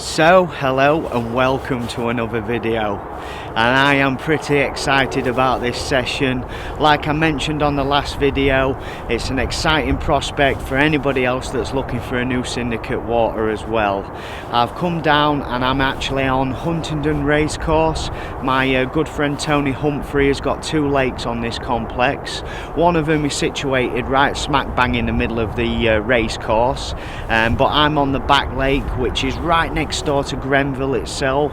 So hello and welcome to another video, and I am pretty excited about this session. Like I mentioned on the last video, it's an exciting prospect for anybody else that's looking for a new syndicate water as well. I've come down and I'm actually on Huntingdon Racecourse. My good friend Tony Humphrey has got two lakes on this complex. One of them is situated right smack bang in the middle of the racecourse, but I'm on the back lake, which is right next door to Grenville itself,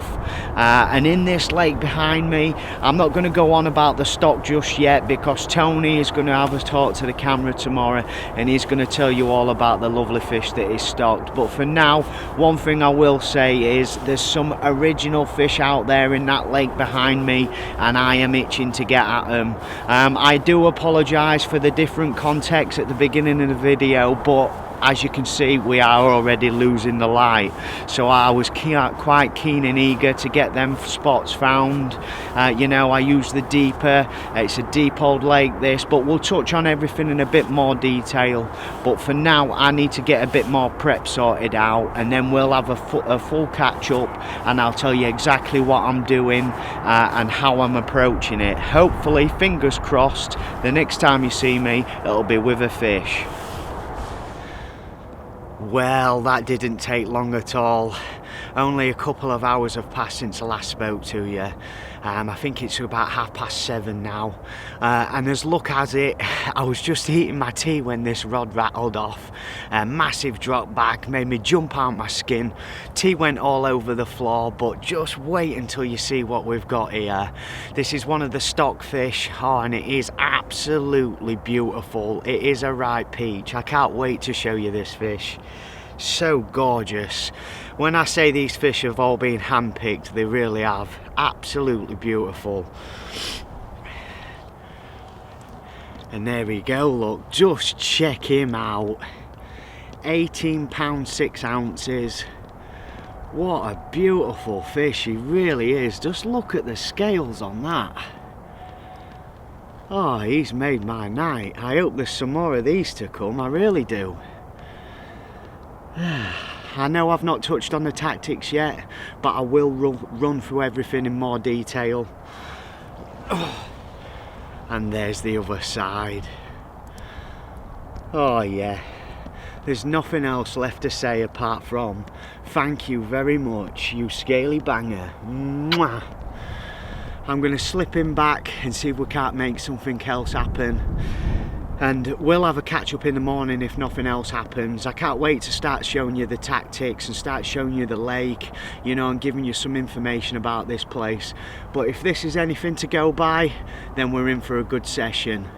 and in this lake behind me, I'm not going to go on about the stock just yet because Tony is going to have a talk to the camera tomorrow and he's going to tell you all about the lovely fish that is stocked. But for now, one thing I will say is there's some original fish out there in that lake behind me and I am itching to get at them. I do apologise for the different context at the beginning of the video, but as you can see, we are already losing the light, so I was quite keen and eager to get them spots found. You know, I use the deeper, it's a deep old lake this, but we'll touch on everything in a bit more detail. But for now, I need to get a bit more prep sorted out, and then we'll have a full catch up and I'll tell you exactly what I'm doing and how I'm approaching it. Hopefully, fingers crossed, the next time you see me, it'll be with a fish. Well, that didn't take long at all. Only a couple of hours have passed since I last spoke to you. I think it's about 7:30 now. And as luck has it, I was just eating my tea when this rod rattled off. A massive drop back made me jump out my skin. Tea went all over the floor, but just wait until you see what we've got here. This is one of the stock fish, and it is absolutely beautiful. It is a right peach. I can't wait to show you this fish. So gorgeous. When I say these fish have all been handpicked, they really have. Absolutely beautiful. And there we go, look, just check him out. 18 pounds 6 ounces. What a beautiful fish he really is. Just look at the scales on that. Oh, he's made my night. I hope there's some more of these to come, I really do. I know I've not touched on the tactics yet, but I will run through everything in more detail. And there's the other side. Oh yeah, there's nothing else left to say apart from thank you very much, you scaly banger. Mwah. I'm going to slip him back and see if we can't make something else happen. And we'll have a catch up in the morning if nothing else happens. I can't wait to start showing you the tactics and start showing you the lake, you know, and giving you some information about this place. But if this is anything to go by, then we're in for a good session.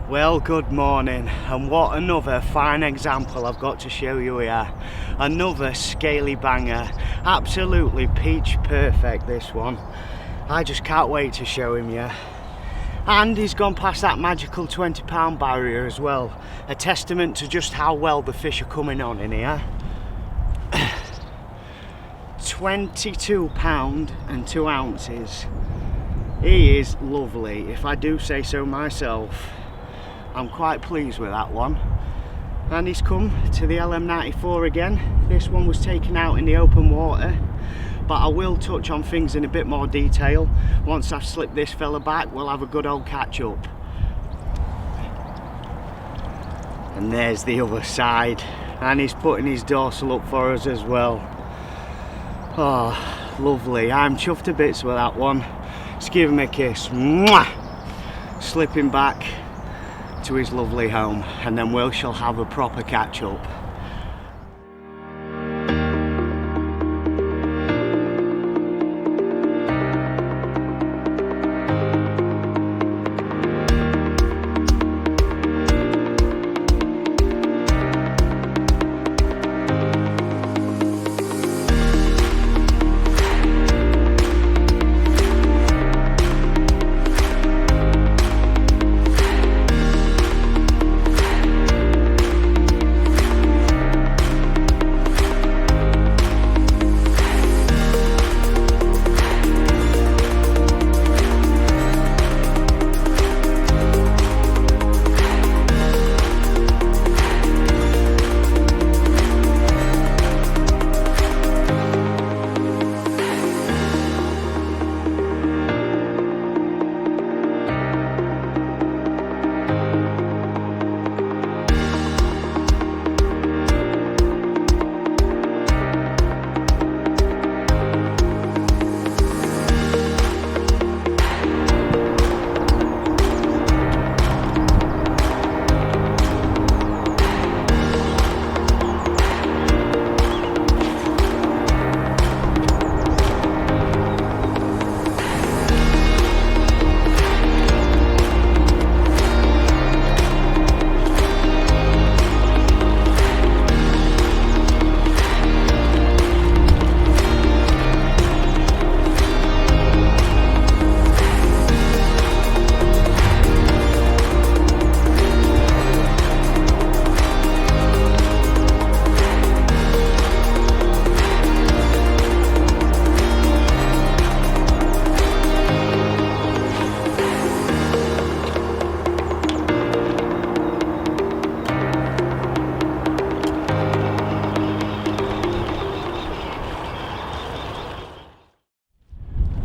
Well, good morning, and what another fine example I've got to show you here. Another scaly banger, absolutely peach perfect this one. I just can't wait to show him you. And he's gone past that magical £20 barrier as well, a testament to just how well the fish are coming on in here. £22 and 2 ounces. He is lovely, if I do say so myself. I'm quite pleased with that one. And he's come to the LM94 again. This one was taken out in the open water, but I will touch on things in a bit more detail. Once I've slipped this fella back, we'll have a good old catch up. And there's the other side, and he's putting his dorsal up for us as well. Oh, lovely. I'm chuffed to bits with that one. Just give him a kiss. Mwah! Slipping back to his lovely home, and then we shall have a proper catch up.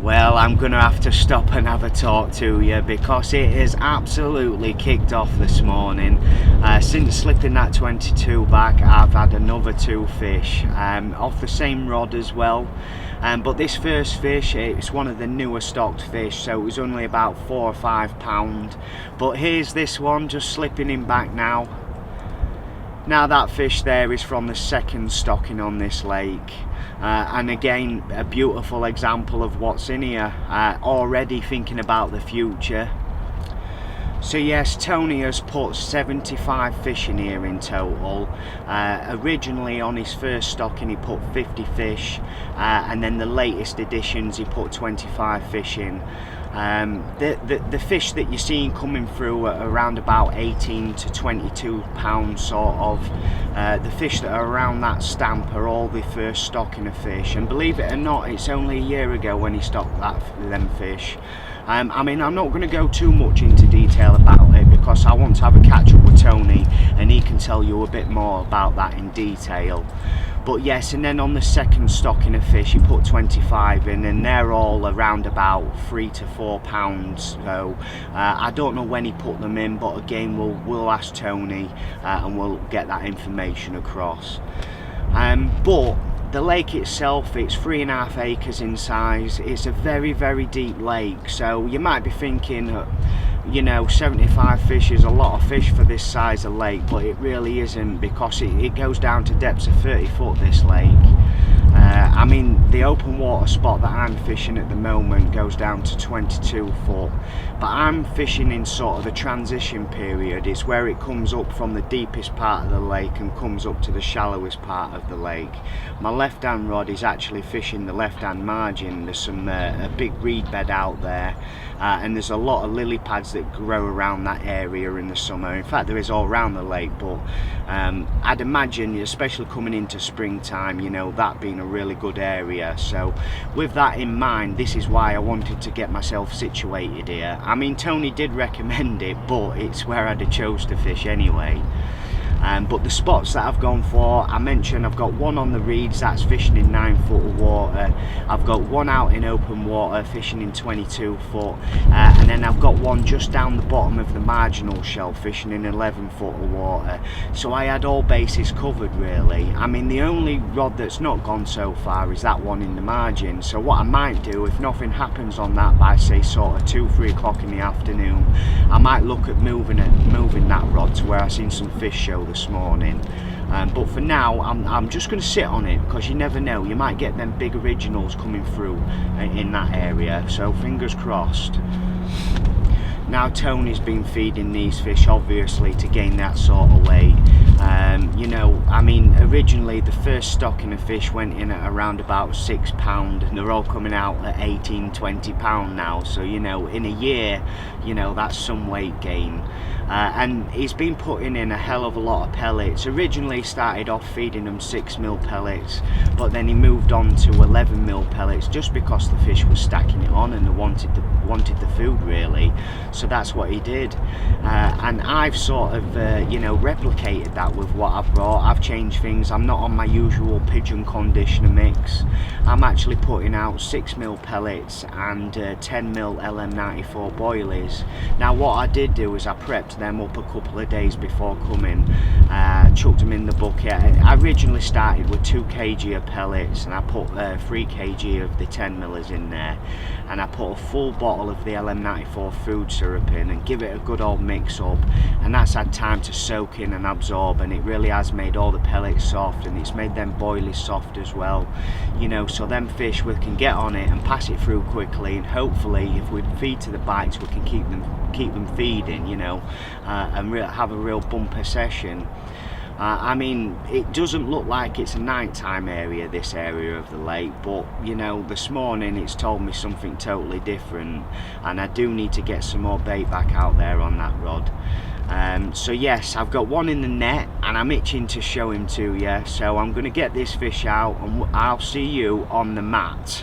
Well, I'm gonna have to stop and have a talk to you because it is absolutely kicked off this morning. Since slipping that 22 back, I've had another 2 fish off the same rod as well. But this first fish, it's one of the newer stocked fish, so it was only about 4 or 5 pound. But here's this one just slipping him back now. Now that fish there is from the second stocking on this lake. And again, a beautiful example of what's in here, already thinking about the future. So yes, Tony has put 75 fish in here in total. Originally on his first stocking he put 50 fish, and then the latest editions he put 25 fish in. The fish that you're seeing coming through are around about 18 to 22 pounds sort of. The fish that are around that stamp are all the first stocking of fish, and believe it or not, it's only a year ago when he stocked them fish. I mean, I'm not going to go too much into detail about it because I want to have a catch up with Tony and he can tell you a bit more about that in detail. But yes, and then on the second stocking of fish he put 25 in, and they're all around about 3 to 4 pounds. So I don't know when he put them in, but again we'll ask Tony and we'll get that information across. But the lake itself, it's 3.5 acres in size. It's a very, very deep lake, so you might be thinking, you know, 75 fish is a lot of fish for this size of lake, but it really isn't, because it goes down to depths of 30 foot, this lake. I mean, the open water spot that I'm fishing at the moment goes down to 22 foot, but I'm fishing in sort of the transition period. It's where it comes up from the deepest part of the lake and comes up to the shallowest part of the lake. My left hand rod is actually fishing the left hand margin. There's some a big reed bed out there, and there's a lot of lily pads that grow around that area in the summer. In fact, there is all around the lake, but I'd imagine, especially coming into springtime, you know, that being a really good area. So with that in mind, this is why I wanted to get myself situated here. I mean, Tony did recommend it, but it's where I'd have chose to fish anyway. But the spots that I've gone for, I mentioned I've got one on the reeds that's fishing in 9 foot of water. I've got one out in open water fishing in 22 foot, and then I've got one just down the bottom of the marginal shelf fishing in 11 foot of water. So I had all bases covered really. I mean, the only rod that's not gone so far is that one in the margin. So what I might do, if nothing happens on that by say sort of 2-3 o'clock in the afternoon, I might look at moving that rod to where I seen some fish show this morning. But for now, I'm just going to sit on it, because you never know, you might get them big originals coming through in that area, so fingers crossed. Now Tony's been feeding these fish obviously to gain that sort of weight. You know, I mean, originally the first stocking of fish went in at around about £6, and they're all coming out at £18-20 now. So, you know, in a year, you know, that's some weight gain. And he's been putting in a hell of a lot of pellets. Originally started off feeding them 6mm pellets, but then he moved on to 11mm pellets just because the fish was stacking it on and they wanted the food really. So that's what he did, and I've sort of you know, replicated that with what I've brought. I've changed things. I'm not on my usual pigeon conditioner mix. I'm actually putting out 6mm pellets and 10mm LM94 boilies. Now what I did do is I prepped them up a couple of days before coming, chucked them in the bucket. I originally started with 2 kg of pellets, and I put 3 kg of the 10mm in there, and I put a full bottle of the LM94 food syrup in and give it a good old mix up, and that's had time to soak in and absorb, and it really has made all the pellets soft, and it's made them boilies soft as well, you know, so them fish, we can get on it and pass it through quickly, and hopefully if we feed to the bites we can keep them feeding, you know, and have a real bumper session. I mean, it doesn't look like it's a nighttime area, this area of the lake, but you know, this morning it's told me something totally different, and I do need to get some more bait back out there on that rod. So yes, I've got one in the net and I'm itching to show him to you, so I'm going to get this fish out and I'll see you on the mat.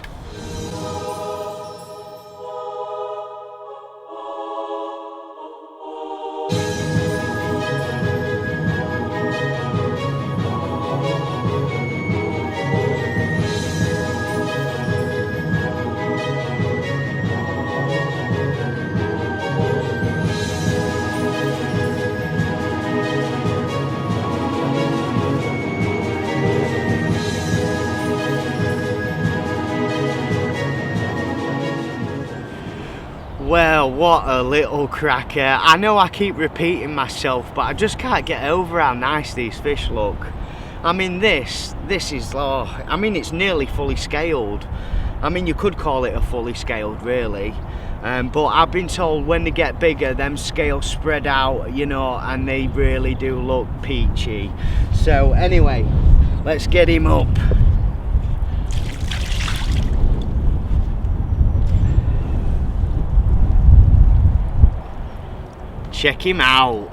Well, what a little cracker. I know I keep repeating myself, but I just can't get over how nice these fish look. I mean, this is, oh, I mean, it's nearly fully scaled. I mean, you could call it a fully scaled really, but I've been told when they get bigger, them scales spread out, you know, and they really do look peachy. So anyway, let's get him up. Check him out.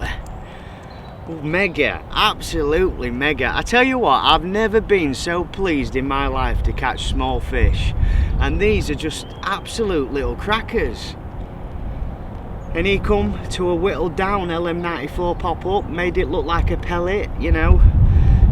Mega, absolutely mega. I tell you what, I've never been so pleased in my life to catch small fish, and these are just absolute little crackers. And he come to a whittled down LM94 pop up, made it look like a pellet, you know,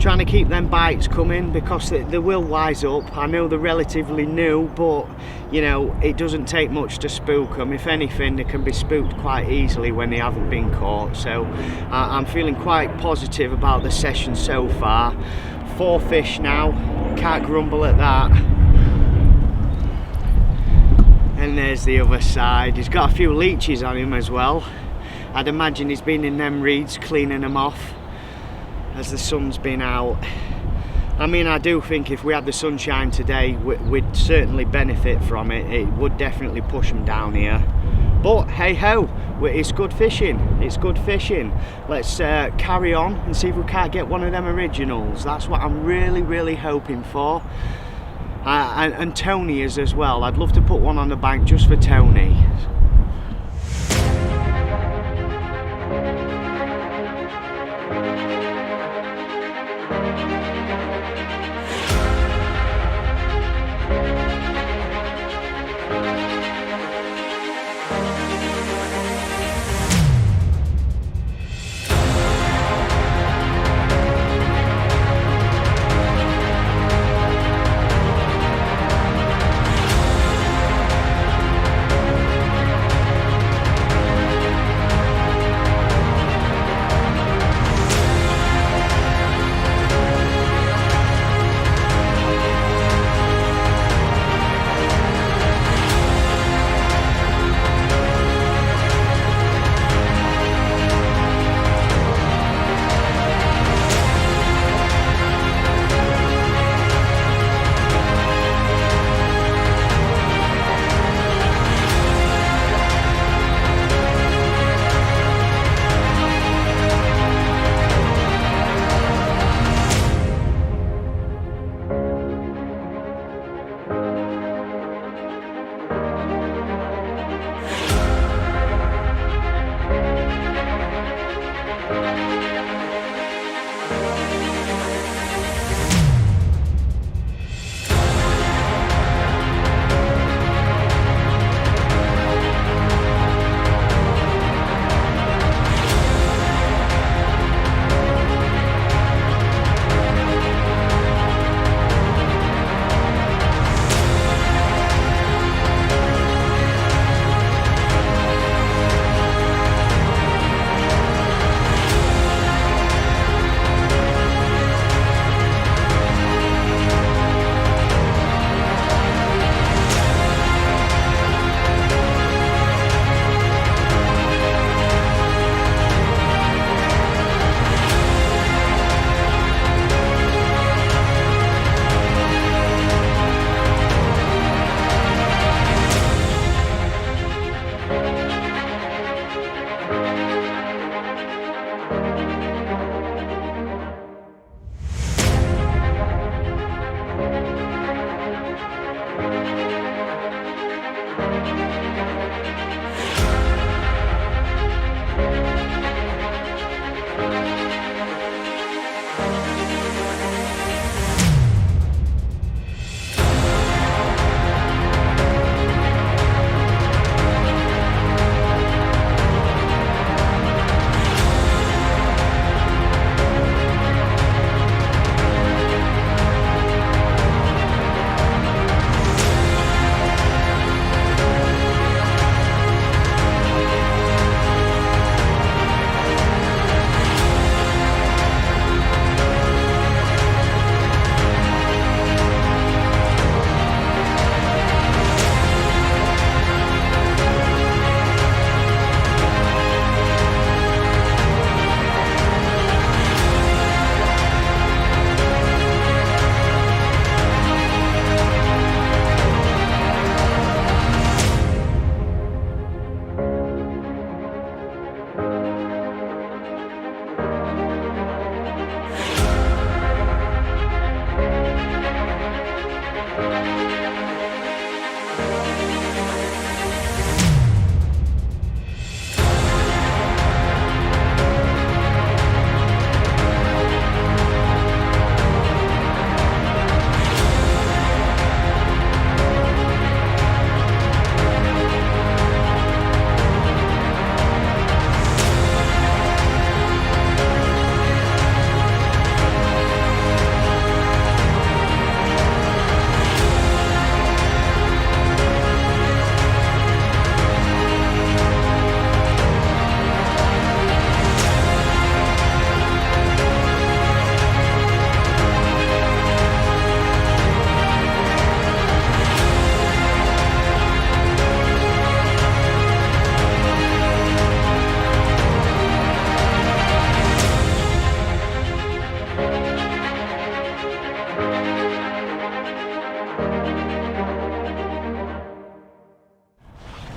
trying to keep them bites coming because they will wise up. I know they're relatively new, but you know, it doesn't take much to spook them. If anything, they can be spooked quite easily when they haven't been caught. So I'm feeling quite positive about the session so far. 4 fish now, can't grumble at that. And there's the other side. He's got a few leeches on him as well. I'd imagine he's been in them reeds cleaning them off as the sun's been out. I mean, I do think if we had the sunshine today, we'd certainly benefit from it. It would definitely push them down here. But hey ho, it's good fishing. It's good fishing. Let's carry on and see if we can't get one of them originals. That's what I'm really hoping for. And Tony is as well. I'd love to put one on the bank just for Tony.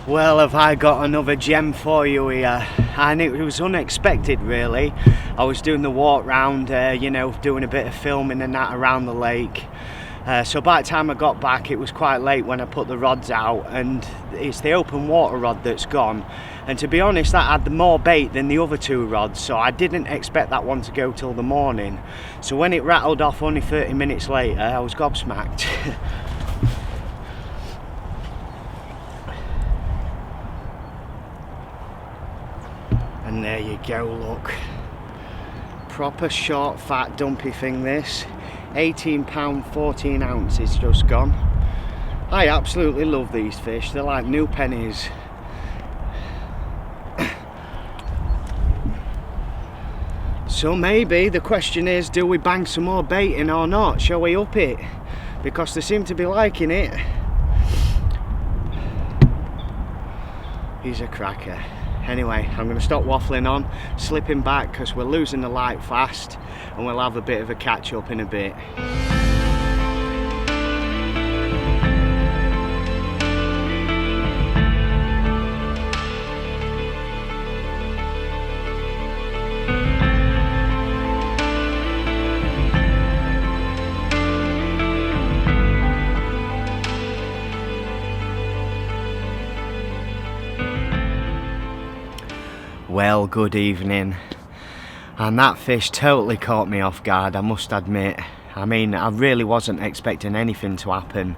Well, have I got another gem for you here, and it was unexpected really. I was doing the walk round, you know, doing a bit of filming and that around the lake. So by the time I got back, it was quite late when I put the rods out, and it's the open water rod that's gone. And to be honest, that had more bait than the other two rods, so I didn't expect that one to go till the morning. So when it rattled off only 30 minutes later, I was gobsmacked. And there you go, look. Proper short, fat, dumpy thing this. £18, 14 ounces just gone. I absolutely love these fish, they're like new pennies. So maybe the question is, do we bang some more bait in or not? Shall we up it? Because they seem to be liking it. He's a cracker. Anyway, I'm going to stop waffling on, slipping back because we're losing the light fast, and we'll have a bit of a catch up in a bit. Well, good evening. And that fish totally caught me off guard, I must admit. I mean, I really wasn't expecting anything to happen.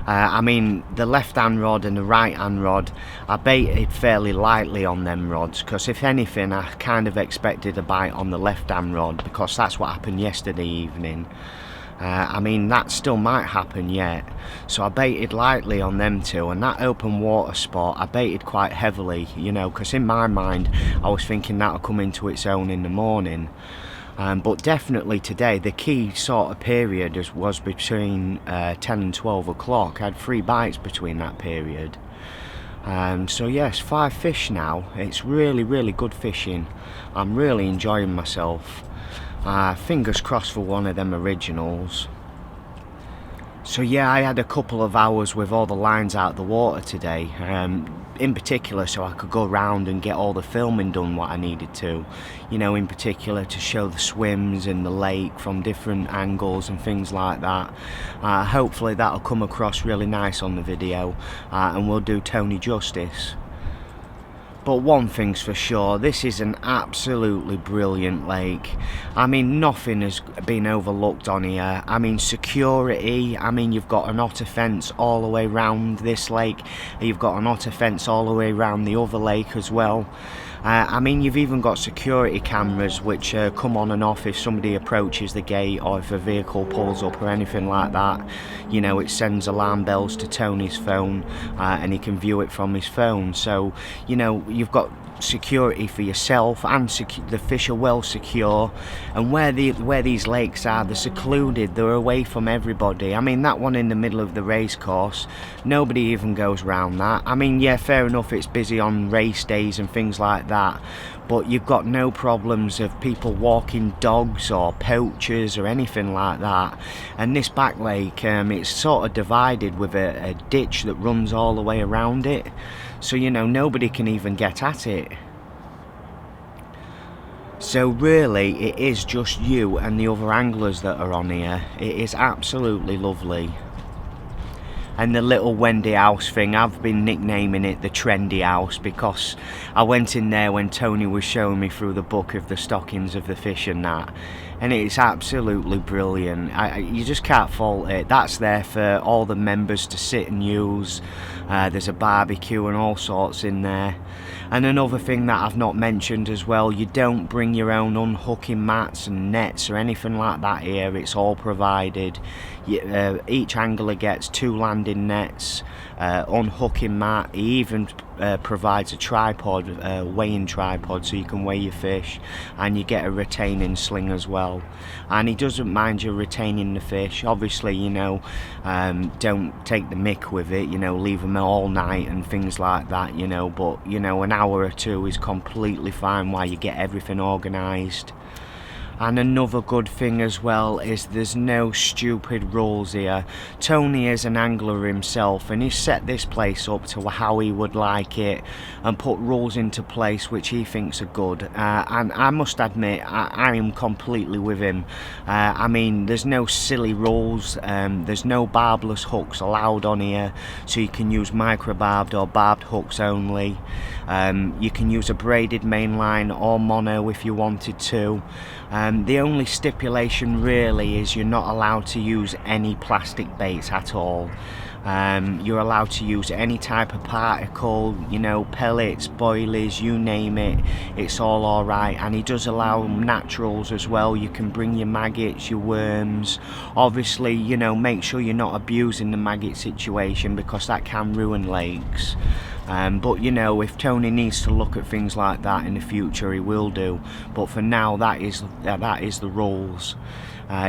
I mean, the left hand rod and the right hand rod, I baited fairly lightly on them rods, because if anything, I kind of expected a bite on the left hand rod, because that's what happened yesterday evening. I mean, that still might happen yet. So I baited lightly on them two, and that open water spot I baited quite heavily, you know, because in my mind I was thinking that'll come into its own in the morning. But definitely today the key sort of period was between 10 and 12 o'clock. I had 3 bites between that period. So yes, 5 fish now. It's really good fishing. I'm really enjoying myself. Fingers crossed for one of them originals. So yeah, I had a couple of hours with all the lines out of the water today, in particular so I could go around and get all the filming done what I needed to, you know, in particular to show the swims in the lake from different angles and things like that. Hopefully that'll come across really nice on the video, and we'll do Tony justice. But one thing's for sure, this is an absolutely brilliant lake. I mean, nothing has been overlooked on here. I mean, security, I mean, you've got an otter fence all the way around this lake. You've got an otter fence all the way around the other lake as well. I mean, you've even got security cameras which come on and off if somebody approaches the gate, or if a vehicle pulls up or anything like that. You know, it sends alarm bells to Tony's phone, and he can view it from his phone. So, you know, you've got security for yourself, and the fish are well secure. And where these lakes are, they're secluded, they're away from everybody. I mean, that one in the middle of the race course, nobody even goes round that. I mean, yeah, fair enough, it's busy on race days and things like that, but you've got no problems of people walking dogs or poachers or anything like that. And this back lake, it's sort of divided with a ditch that runs all the way around it, so you know, nobody can even get at it. So really it is just you and the other anglers that are on here. It is absolutely lovely. And the little Wendy house thing, I've been nicknaming it the trendy house, because I went in there when Tony was showing me through the book of the stockings of the fish and that, and it's absolutely brilliant. You just can't fault it. That's there for all the members to sit and use. There's a barbecue and all sorts in there. And another thing that I've not mentioned as well, you don't bring your own unhooking mats and nets or anything like that here. It's all provided. Each angler gets 2 landing nets, unhooking mat. He even provides a tripod, weighing tripod, so you can weigh your fish, and you get a retaining sling as well. And he doesn't mind you retaining the fish. Obviously, you know, don't take the mick with it, you know, leave them all night and things like that, you know, but you know, an hour or 2 is completely fine while you get everything organised. And another good thing as well is there's no stupid rules here. Tony is an angler himself, and he's set this place up to how he would like it and put rules into place which he thinks are good. And I must admit, I am completely with him. I mean, there's no silly rules. There's no barbless hooks allowed on here, so you can use micro-barbed or barbed hooks only. You can use a braided mainline or mono if you wanted to. The only stipulation really is you're not allowed to use any plastic baits at all. You're allowed to use any type of particle, you know, pellets, boilies, you name it, it's all alright. And he does allow naturals as well. You can bring your maggots, your worms. Obviously, you know, make sure you're not abusing the maggot situation, because that can ruin lakes. But you know, if Tony needs to look at things like that in the future, he will do. But for now, that is the rules.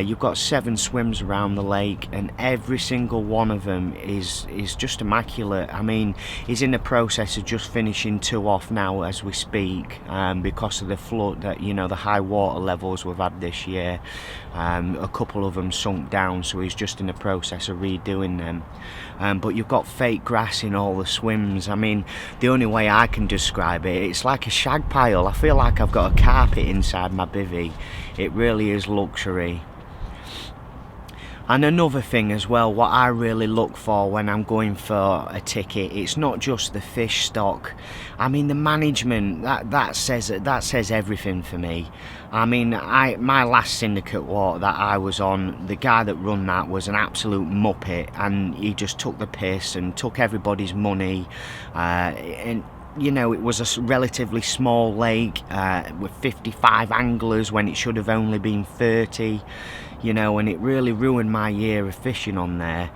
You've got 7 swims around the lake, and every single one of them is just immaculate. I mean, he's in the process of just finishing 2 off now as we speak, because of the flood, that, you know, the high water levels we've had this year. A couple of them sunk down, so he's just in the process of redoing them. But you've got fake grass in all the swims. I mean, the only way I can describe it, it's like a shag pile. I feel like I've got a carpet inside my bivvy. It really is luxury. And another thing as well, what I really look for when I'm going for a ticket, it's not just the fish stock. I mean, the management, that says everything for me. I mean, my last syndicate walk that I was on, the guy that run that was an absolute muppet, and he just took the piss and took everybody's money. And you know, it was a relatively small lake with 55 anglers when it should have only been 30. You know, and it really ruined my year of fishing on there.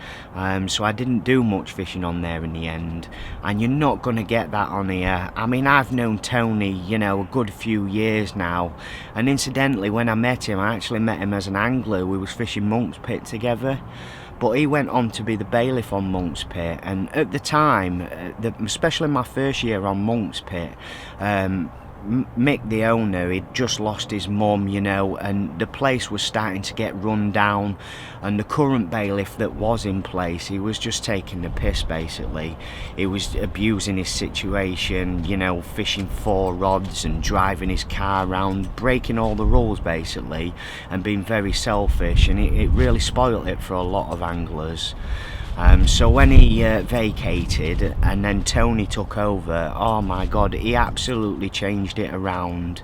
So I didn't do much fishing on there in the end. And you're not going to get that on here. I mean, I've known Tony, you know, a good few years now. And incidentally, when I met him, I actually met him as an angler. We was fishing Monk's Pit together. But he went on to be the bailiff on Monk's Pit. And at the time, especially my first year on Monk's Pit, Mick, the owner, he'd just lost his mum, you know, and the place was starting to get run down, and the current bailiff that was in place, he was just taking the piss basically. He was abusing his situation, you know, fishing 4 rods and driving his car around, breaking all the rules basically, and being very selfish, and it really spoilt it for a lot of anglers. So when he vacated and then Tony took over, oh my god, he absolutely changed it around.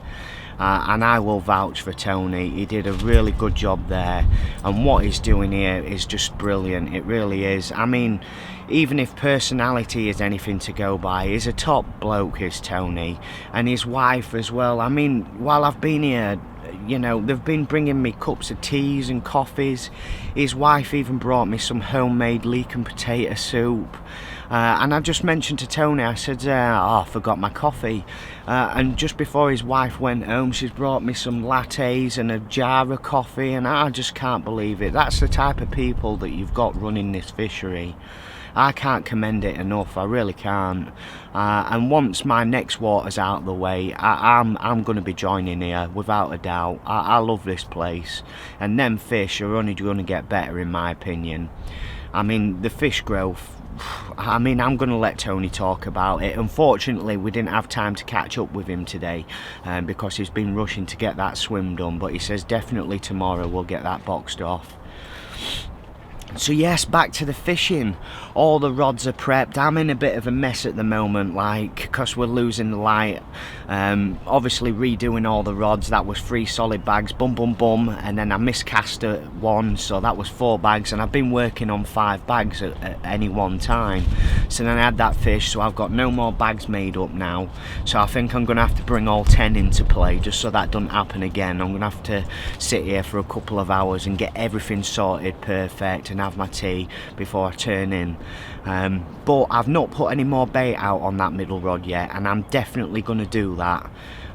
And I will vouch for Tony. He did a really good job there, and what he's doing here is just brilliant. It really is. I mean, even if personality is anything to go by, he's a top bloke, is Tony, and his wife as well. I mean, while I've been here, you know, they've been bringing me cups of teas and coffees. His wife even brought me some homemade leek and potato soup. And I just mentioned to Tony, I said, I forgot my coffee. And just before his wife went home, she's brought me some lattes and a jar of coffee, and I just can't believe it. That's the type of people that you've got running this fishery. I can't commend it enough, I really can't. And once my next water's out of the way, I'm going to be joining here, without a doubt. I love this place, and them fish are only going to get better in my opinion. I mean, the fish growth, I mean, I'm going to let Tony talk about it. Unfortunately, we didn't have time to catch up with him today because he's been rushing to get that swim done, but he says definitely tomorrow we'll get that boxed off. So yes, back to the fishing. All the rods are prepped. I'm in a bit of a mess at the moment, like, because we're losing the light. Obviously redoing all the rods. That was 3 solid bags, bum bum bum, and then I miscast at 1, so that was 4 bags, and I've been working on 5 bags at any one time. So then I had that fish, so I've got no more bags made up now. So I think I'm going to have to bring all 10 into play, just so that doesn't happen again. I'm going to have to sit here for a couple of hours and get everything sorted perfect and have my tea before I turn in. But I've not put any more bait out on that middle rod yet, and I'm definitely going to do that.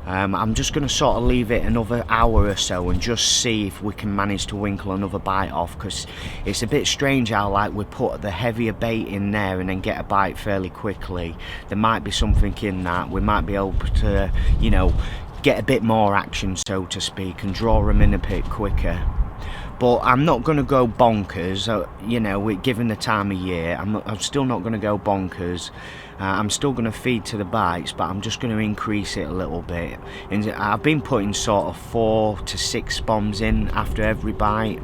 I'm just going to sort of leave it another hour or so and just see if we can manage to winkle another bite off, because it's a bit strange how, like, we put the heavier bait in there and then get a bite fairly quickly. There might be something in that. We might be able to, you know, get a bit more action, so to speak, and draw them in a bit quicker. But I'm not going to go bonkers, you know, given the time of year. I'm still not going to go bonkers. I'm still going to feed to the bites, but I'm just going to increase it a little bit. And I've been putting sort of 4 to 6 spoms in after every bite.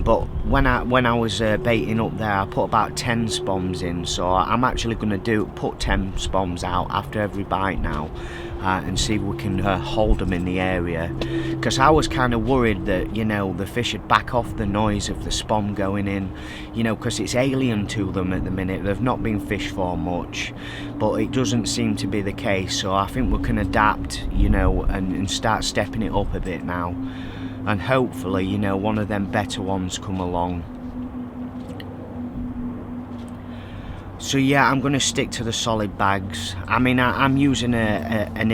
But when I was baiting up there, I put about 10 spoms in. So I'm actually going to put 10 spoms out after every bite now. And see if we can hold them in the area, because I was kind of worried that, you know, the fish would back off the noise of the spom going in, you know, because it's alien to them at the minute. They've not been fished for much, but it doesn't seem to be the case. So I think we can adapt, you know, and start stepping it up a bit now, and hopefully, you know, one of them better ones come along. So yeah, I'm going to stick to the solid bags. I mean, I'm using an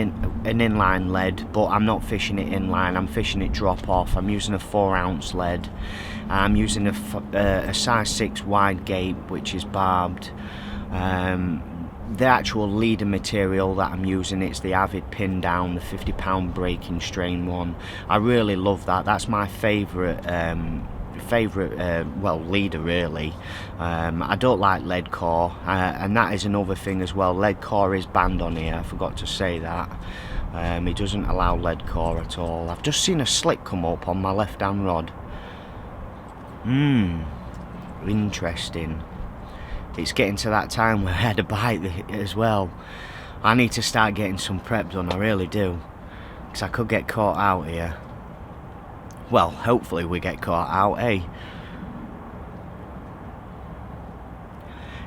inline lead, but I'm not fishing it inline. I'm fishing it drop off. I'm using a 4-ounce lead. I'm using a size 6 wide gape, which is barbed. The actual leader material that I'm using, it's the Avid pin down, the 50-pound breaking strain one. I really love that. That's my favourite leader, really. I don't like lead core, and that is another thing as well. Lead core is banned on here. I forgot to say that. It doesn't allow lead core at all. I've just seen a slick come up on my left hand rod. Interesting. It's getting to that time where I had a bite as well. I need to start getting some prep done, I really do, because I could get caught out here. Well, hopefully we get caught out, eh?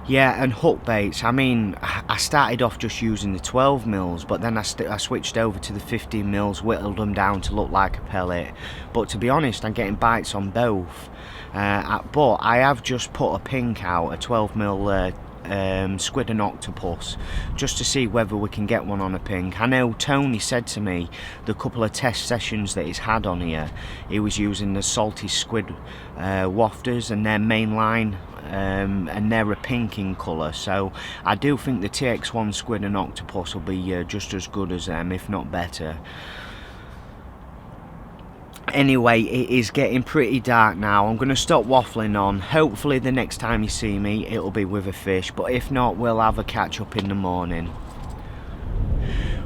Yeah, and hook baits. I mean, I started off just using the 12 mils, but then I switched over to the 15 mils, whittled them down to look like a pellet. But to be honest, I'm getting bites on both. But I have just put a pink out, a 12 mil squid and octopus, just to see whether we can get one on a pink. I know Tony said to me the couple of test sessions that he's had on here, he was using the salty squid wafters and their main line, and they're a pink in colour, so I do think the TX1 squid and octopus will be just as good as them, if not better. Anyway, it is getting pretty dark now. I'm going to stop waffling on. Hopefully the next time you see me, it'll be with a fish, but if not, we'll have a catch up in the morning.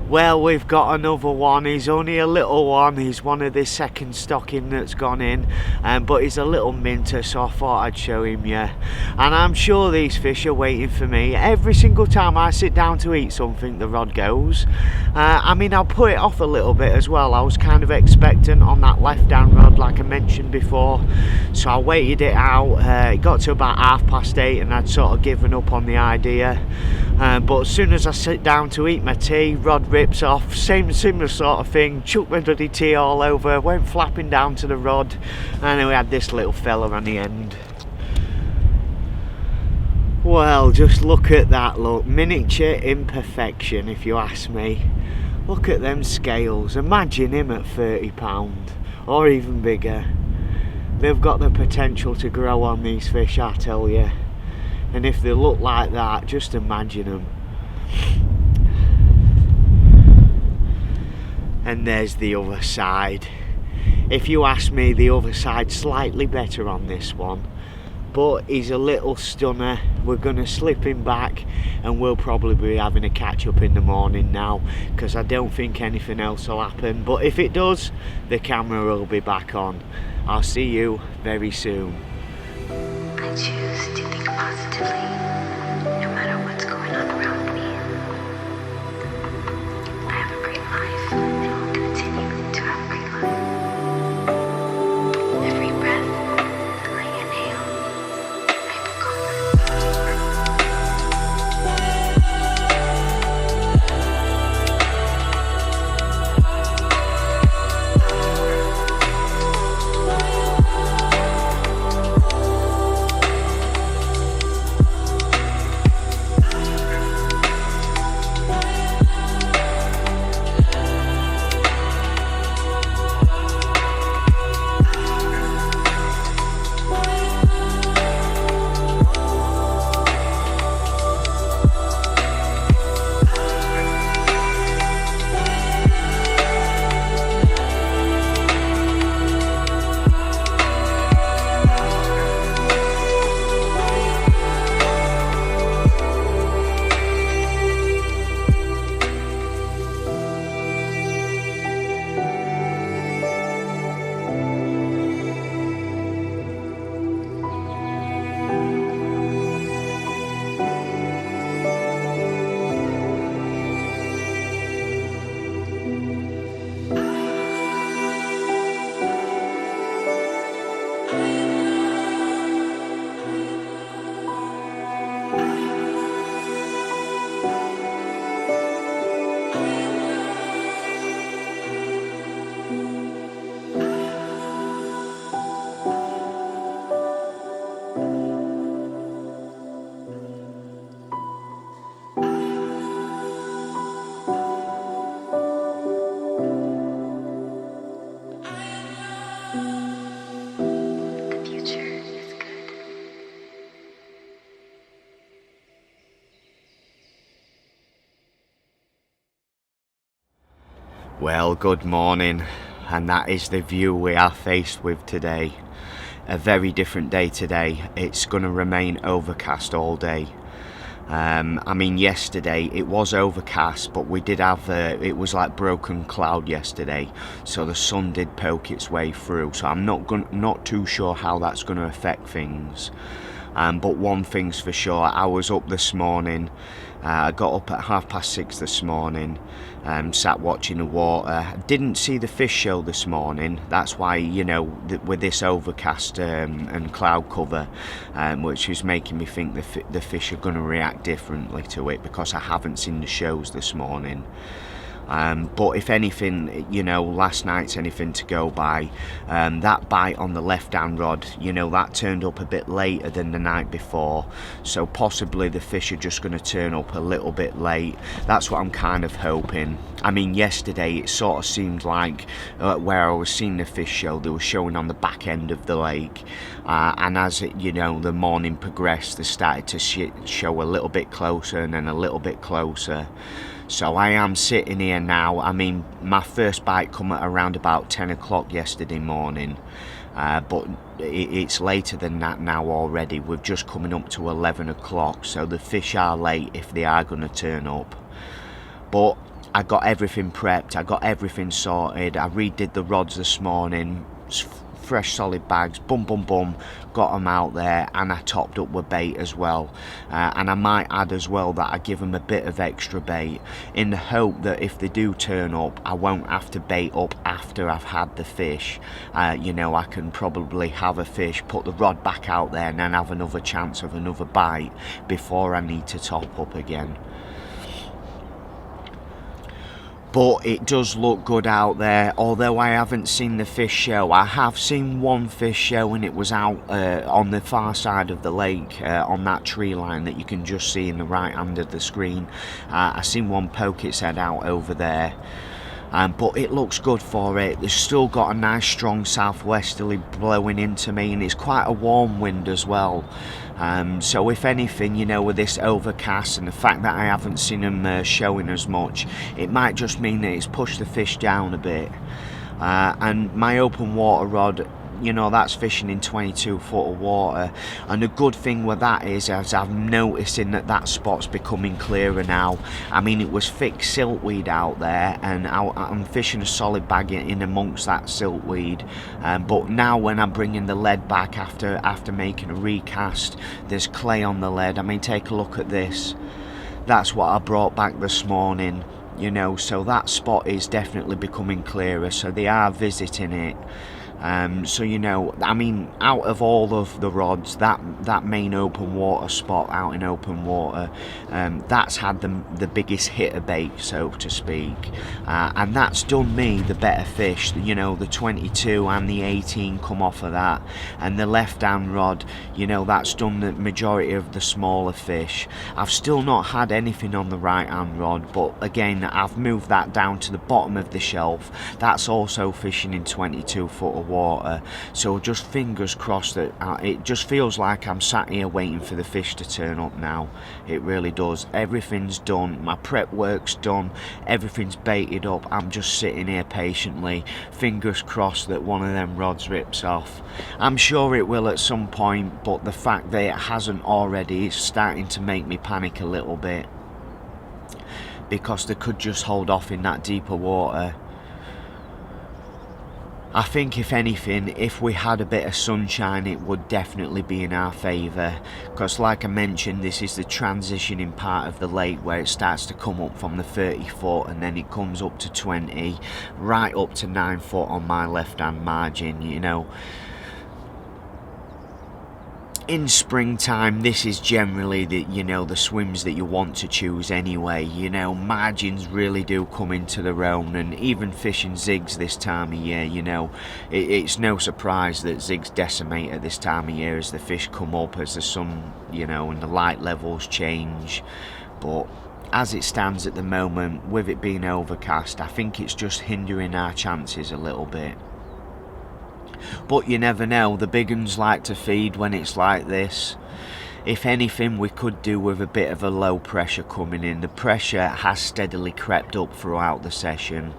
Well, we've got another one. He's only a little one. He's one of the second stocking that's gone in, but he's a little minter, so I thought I'd show him you. And I'm sure these fish are waiting for me. Every single time I sit down to eat something, the rod goes. I mean, I'll put it off a little bit as well. I was kind of expectant on that left-hand rod, like I mentioned before, so I waited it out. It got to about 8:30 and I'd sort of given up on the idea. But as soon as I sit down to eat my tea, rod rips off, similar sort of thing, chucked my bloody tea all over, went flapping down to the rod, and then we had this little fella on the end. Well, just look at that, look, miniature imperfection if you ask me. Look at them scales, imagine him at £30 or even bigger. They've got the potential to grow on these fish, I tell you. And if they look like that, just imagine them. And there's the other side. If you ask me, the other side's slightly better on this one, but he's a little stunner. We're going to slip him back and we'll probably be having a catch up in the morning now, because I don't think anything else will happen. But if it does, the camera will be back on. I'll see you very soon. I choose to think positively, no matter what's going on around me. I have a great life, and will continue to have a great life. Every breath I inhale, I become. Well, good morning, and that is the view we are faced with today. A very different day today. It's going to remain overcast all day. Yesterday it was overcast, but we did have it was like broken cloud yesterday, so the sun did poke its way through. So I'm not too sure how that's going to affect things. But one thing's for sure, I was up this morning. I got up at 6:30 this morning, sat watching the water. Didn't see the fish show this morning. That's why, with this overcast and cloud cover, which is making me think the fish are going to react differently to it, because I haven't seen the shows this morning. But if anything, last night's anything to go by. That bite on the left-hand rod, that turned up a bit later than the night before. So possibly the fish are just going to turn up a little bit late. That's what I'm kind of hoping. Yesterday it sort of seemed like where I was seeing the fish show, they were showing on the back end of the lake. And as the morning progressed, they started to show a little bit closer and then a little bit closer. So I am sitting here now. My first bite come at around about 10 o'clock yesterday morning, but it's later than that now already. We're just coming up to 11 o'clock, so the fish are late if they are going to turn up. But I got everything prepped, I got everything sorted. I redid the rods this morning, fresh solid bags, boom, got them out there, and I topped up with bait as well. And I might add as well that I give them a bit of extra bait, in the hope that if they do turn up, I won't have to bait up after I've had the fish. I can probably have a fish, put the rod back out there, and then have another chance of another bite before I need to top up again. But it does look good out there. Although I haven't seen the fish show, I have seen one fish show, and it was out on the far side of the lake, on that tree line that you can just see in the right hand of the screen. I seen one poke its head out over there. But it looks good for it. There's still got a nice strong southwesterly blowing into me, and it's quite a warm wind as well. So if anything, with this overcast and the fact that I haven't seen them showing as much, it might just mean that it's pushed the fish down a bit. And my open water rod, that's fishing in 22 foot of water, and the good thing with that is, as I'm noticing, that spot's becoming clearer now. It was thick siltweed out there, and I'm fishing a solid bag in amongst that siltweed, but now when I'm bringing the lead back after making a recast, there's clay on the lead. Take a look at this. That's what I brought back this morning, so that spot is definitely becoming clearer, so they are visiting it. Out of all of the rods, that main open water spot out in open water, that's had the biggest hitter bait, so to speak, and that's done me the better fish. The 22 and the 18 come off of that, and the left hand rod, that's done the majority of the smaller fish. I've still not had anything on the right hand rod, but again, I've moved that down to the bottom of the shelf. That's also fishing in 22 foot of water, so just fingers crossed that it just feels like I'm sat here waiting for the fish to turn up now. It really does. Everything's done, my prep work's done, everything's baited up. I'm just sitting here patiently, fingers crossed that one of them rods rips off. I'm sure it will at some point, but the fact that it hasn't already is starting to make me panic a little bit, because they could just hold off in that deeper water. I think if anything, if we had a bit of sunshine, it would definitely be in our favour, because like I mentioned, this is the transitioning part of the lake where it starts to come up from the 30 foot, and then it comes up to 20, right up to 9 foot on my left hand margin. In springtime, this is generally the swims that you want to choose anyway. Margins really do come into their own, and even fishing zigs this time of year, it's no surprise that zigs decimate at this time of year as the fish come up, as the sun, and the light levels change. But as it stands at the moment, with it being overcast, I think it's just hindering our chances a little bit. But you never know, the big uns like to feed when it's like this. If anything, we could do with a bit of a low pressure coming in. The pressure has steadily crept up throughout the session.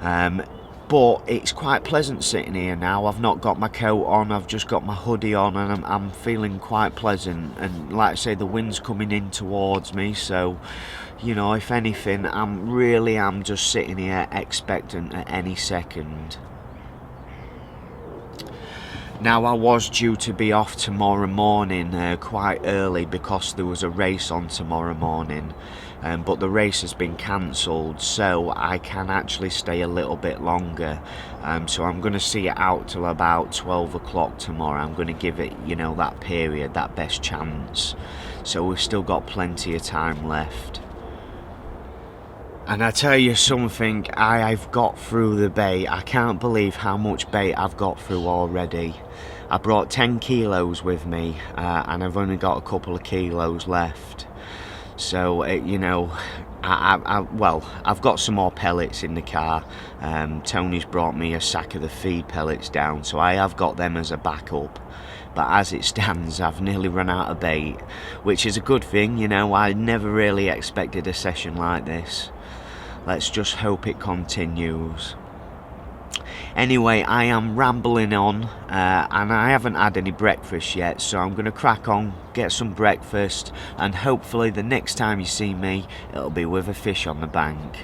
But it's quite pleasant sitting here now. I've not got my coat on, I've just got my hoodie on, and I'm feeling quite pleasant. And like I say, the wind's coming in towards me, so you know, if anything, I'm just sitting here expectant at any second. Now, I was due to be off tomorrow morning quite early because there was a race on tomorrow morning, but the race has been cancelled, so I can actually stay a little bit longer. So I'm going to see it out till about 12 o'clock tomorrow. I'm going to give it, you know, that period, that best chance. So we've still got plenty of time left. And I tell you something, I've got through the bait. I can't believe how much bait I've got through already. I brought 10 kilos with me, and I've only got a couple of kilos left. So, you know, I've got some more pellets in the car. Tony's brought me a sack of the feed pellets down, so I have got them as a backup. But as it stands, I've nearly run out of bait, which is a good thing, you know. I never really expected a session like this. Let's just hope it continues. Anyway, I am rambling on, and I haven't had any breakfast yet, so I'm going to crack on, get some breakfast, and hopefully the next time you see me, it'll be with a fish on the bank.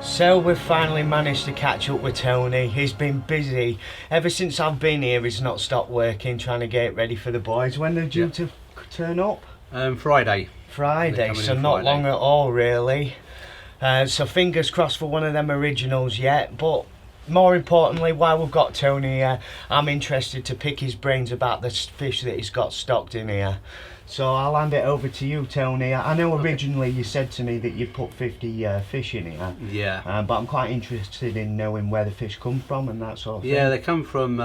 So we've finally managed to catch up with Tony. He's been busy. Ever since I've been here, he's not stopped working, trying to get ready for the boys. When they're due to turn up? Friday. Friday, so not long at all really. So fingers crossed for one of them originals yet, but more importantly, while we've got Tony here, I'm interested to pick his brains about the fish that he's got stocked in here. So I'll hand it over to you, Tony. I know originally you said to me that you put 50 fish in here. Yeah. But I'm quite interested in knowing where the fish come from and that sort of thing. Yeah, they come from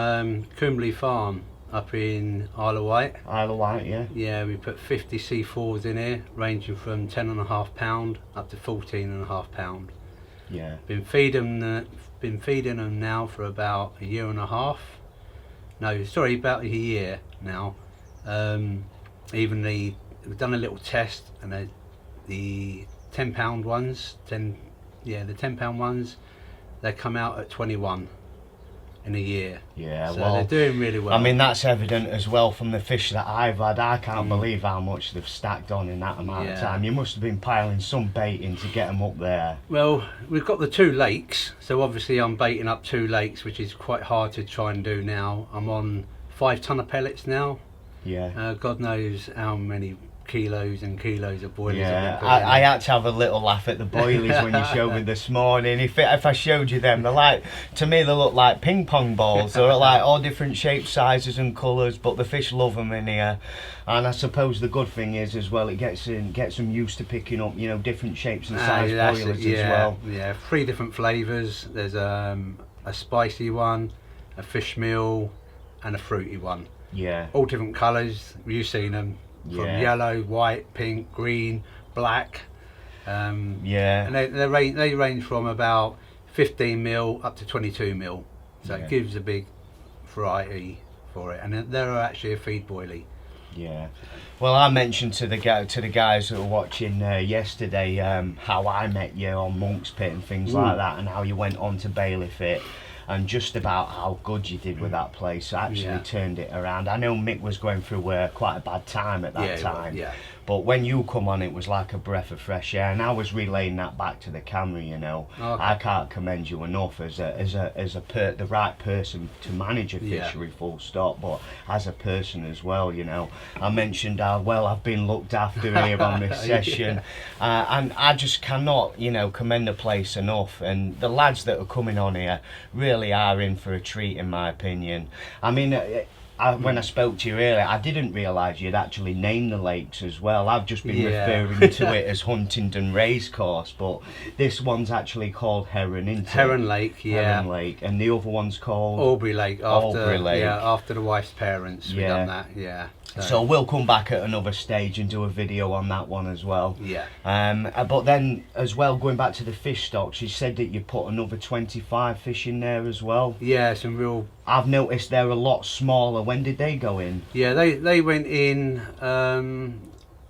Cumberley Farm up in Isle of Wight. Isle of Wight, yeah. Yeah, we put 50 C4s in here, ranging from 10.5 pound up to 14.5 pound. Yeah. Been feeding them now for about a year and a half. No, sorry, about a year now. We've done a little test, and the 10 pound ones, the 10 pound ones, they come out at 21 in a year. Yeah, so well, they're doing really well. I mean, that's evident as well from the fish that I've had. I can't believe how much they've stacked on in that amount of time. You must have been piling some bait in to get them up there. Well, we've got the 2 lakes, so obviously I'm baiting up 2 lakes, which is quite hard to try and do now. I'm on 5 ton of pellets now. Yeah. God knows how many kilos and kilos of boilies. Yeah, I had to have a little laugh at the boilies when you showed me this morning. If I showed you them, they're like, to me they look like ping pong balls. They're like all different shapes, sizes and colours, but the fish love them in here. And I suppose the good thing is as well, it gets them used to picking up, you know, different shapes and size boilers as well. Yeah, 3 different flavours. There's a spicy one, a fish meal and a fruity one. Yeah. All different colours. You've seen them. From yellow, white, pink, green, black. Yeah. And they range from about 15 mil up to 22 mil. So it gives a big variety for it. And they're actually a feed boilie. Yeah. Well, I mentioned to the guys that were watching yesterday how I met you on Monk's Pit and things like that, and how you went on to bailiff it. And just about how good you did with that place. Actually turned it around. I know Mick was going through quite a bad time at that time. But when you come on, it was like a breath of fresh air. And I was relaying that back to the camera, you know. Okay. I can't commend you enough as the right person to manage a fishery, full stop. But as a person as well, you know. I mentioned how well I've been looked after here on this session. And I just cannot, you know, commend the place enough. And the lads that are coming on here really are in for a treat, in my opinion. I mean, when I spoke to you earlier, I didn't realise you'd actually named the lakes as well. I've just been referring to it as Huntingdon Racecourse, but this one's actually called Heron, isn't it? Heron Lake, Heron Lake, and the other one's called Aubrey Lake. Aubrey Lake. Yeah, after the wife's parents, we done that. Yeah. So we'll come back at another stage and do a video on that one as well. Yeah. But then as well, going back to the fish stocks, you said that you put another 25 fish in there as well. Yeah, some real. I've noticed they're a lot smaller. When did they go in? Yeah, they went in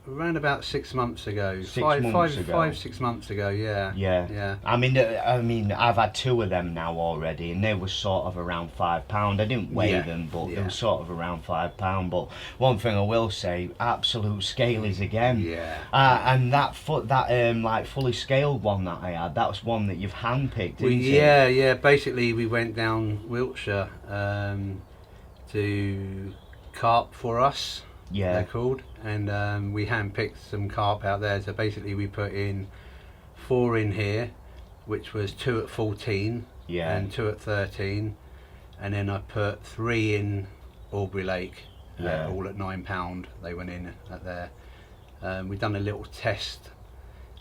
around about 6 months ago. 5-6 months ago. Yeah. I mean, I've had 2 of them now already, and they were sort of around £5. I didn't weigh them, but they were sort of around £5. But one thing I will say, absolute scalies again. Yeah. And that like fully scaled one that I had, that was one that you've handpicked. Yeah. Basically, we went down Wiltshire to Carp for us. Yeah, they're called, and we handpicked some carp out there. So basically, we put in 4 in here, which was 2 at 14, and 2 at 13, and then I put 3 in Aubrey Lake, all at £9. They went in at there. We done a little test,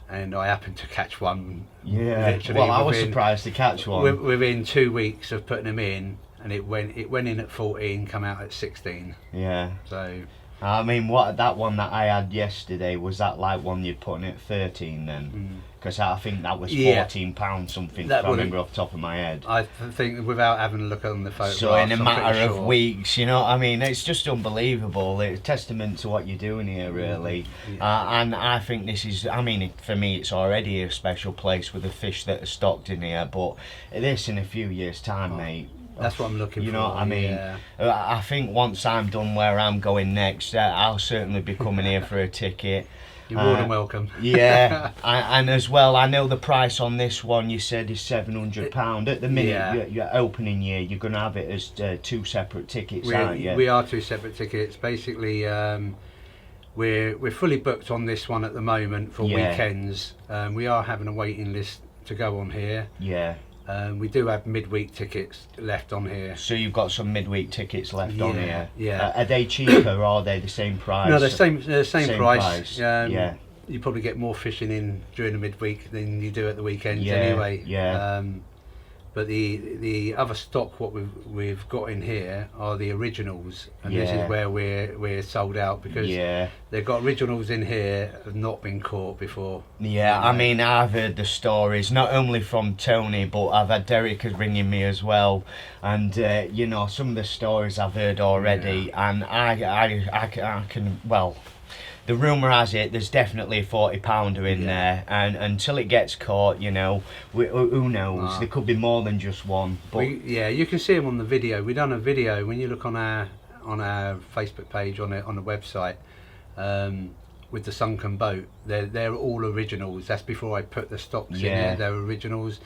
and I happened to catch one. Yeah, well, I was surprised to catch one within 2 weeks of putting them in, and it went in at 14, come out at 16. Yeah. So. I mean, that one that I had yesterday, was that like one you'd put in at 13 then? Because I think that was £14 something, if I remember off the top of my head. I think without having a look on the photographs. So in a matter of weeks, you know what I mean? It's just unbelievable. It's a testament to what you're doing here, really. And I think this is, I mean, for me, it's already a special place with the fish that are stocked in here. But this, in a few years' time, mate, that's what I'm looking for. You know what I mean? I think once I'm done where I'm going next, I'll certainly be coming here for a ticket. You're more than welcome. Yeah, and as well, I know the price on this one you said is £700. At the minute, your opening year, you're going to have it as 2 separate tickets, aren't you? We are 2 separate tickets. Basically, we're fully booked on this one at the moment for weekends. We are having a waiting list to go on here. Yeah. We do have midweek tickets left on here. So you've got some midweek tickets left on here? Yeah. Are they cheaper or are they the same price? No, they're same price. You probably get more fishing in during the midweek than you do at the weekends anyway. Yeah. But the other stock what we've got in here are the originals, and this is where we're sold out, because they've got originals in here have not been caught before. Yeah, I mean, I've heard the stories not only from Tony, but I've had Derek ringing me as well, and you know, some of the stories I've heard already, and I can, well, the rumour has it there's definitely a 40-pounder in there, and until it gets caught, you know, who knows? There could be more than just one. But yeah, you can see them on the video. We done a video when you look on our Facebook page on the website. With the sunken boat, they're all originals. That's before I put the stocks in there. They're originals.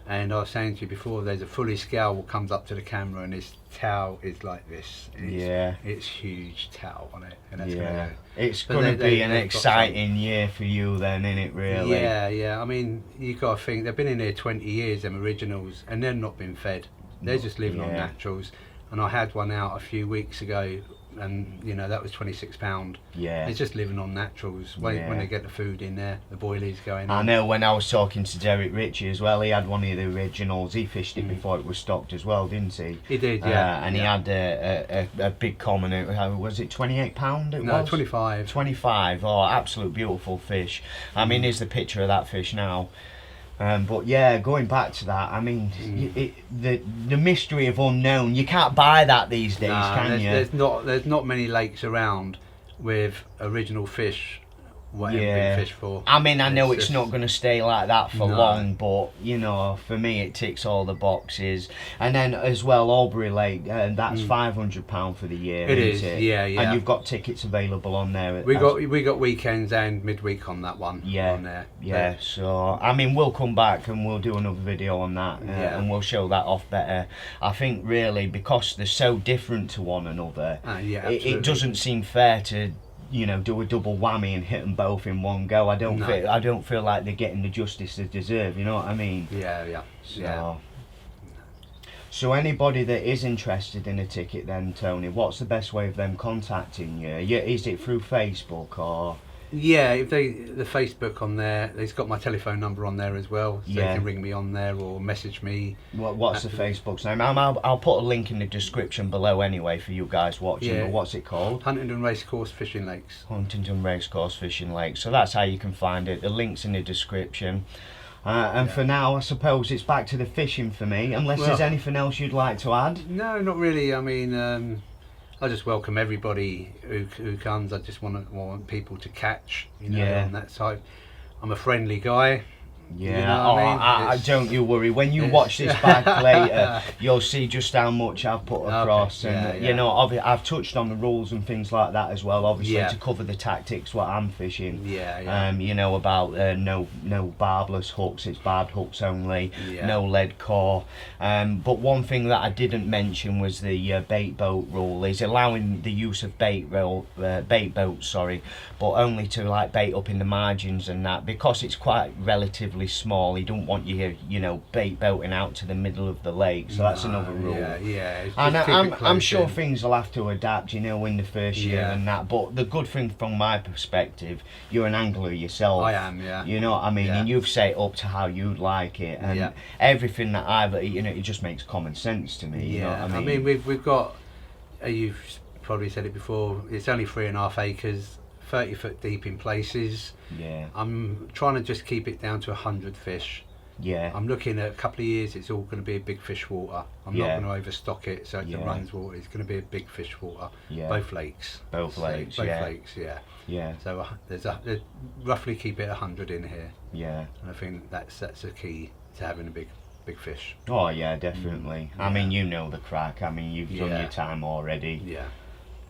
And I was saying to you before, there's a fully scale comes up to the camera, and this towel is like this. It's huge towel on it, and that's it's going to be an exciting year for you then, isn't it? Really? Yeah. I mean, you got to think they've been in here 20 years, them originals, and they've not been fed. They're just living on naturals. And I had one out a few weeks ago, and you know that was £26. It's just living on naturals. When they get the food in there, the boilies going. I know when I was talking to Derek Ritchie as well, he had one of the originals. He fished it before it was stocked as well, didn't he? He did, and he had a big comment. Was it £28? No, 25. 25. Oh, absolute beautiful fish. I mean, here's the picture of that fish now. But yeah, going back to that, I mean, the mystery of unknown. You can't buy that these days, can you? There's not many lakes around with original fish. What been fished for. I mean, I know it's not going to stay like that for long, but you know, for me, it ticks all the boxes. And then as well, Albury Lake, that's £500 for the year. It is, it? yeah. And you've got tickets available on there. We got weekends and midweek on that one. On there. Yeah. So I mean, we'll come back and we'll do another video on that, and we'll show that off better. I think really because they're so different to one another, it doesn't seem fair to, you know, do a double whammy and hit them both in one go. I don't feel like they're getting the justice they deserve. You know what I mean? So anybody that is interested in a ticket, then Tony, what's the best way of them contacting you? Is it through Facebook or? Yeah, if the Facebook on there, it's got my telephone number on there as well, so they can ring me on there or message me. What's the Facebook's name? I'll put a link in the description below anyway for you guys watching. But what's it called? Huntingdon Racecourse Fishing Lakes. Huntingdon Racecourse Fishing Lakes. So that's how you can find it. The link's in the description. And for now, I suppose it's back to the fishing for me. Unless there's anything else you'd like to add. No, not really. I mean. I just welcome everybody who comes. I just want people to catch, you know, on that side. I'm a friendly guy. Yeah, you know I don't you worry. When you watch this back later, you'll see just how much I've put across. And you know, I've touched on the rules and things like that as well. Obviously, to cover the tactics what I'm fishing. You know about no barbless hooks. It's barbed hooks only. No lead core. But one thing that I didn't mention was the bait boat rule. Is allowing the use of bait boats, but only to like bait up in the margins and that, because it's quite relatively small. He don't want you, you know, bait boating out to the middle of the lake. So that's another rule. And I'm sure things will have to adapt, you know, in the first year and that. But the good thing from my perspective, you're an angler yourself. I am, You know what I mean? And you've set it up to how you'd like it, and everything that I've, you know, it just makes common sense to me. You know what I mean? We've got. You've probably said it before. It's only 3.5 acres. 30 foot deep in places. I'm trying to just keep it down to 100 fish. I'm looking at a couple of years, it's all going to be a big fish water. I'm not going to overstock it so it runs water. It's going to be a big fish water. Both lakes. Both lakes, So there's roughly keep it 100 in here. And I think that's the key to having a big fish. Oh yeah, definitely. I mean, you know the crack. I mean, you've done your time already.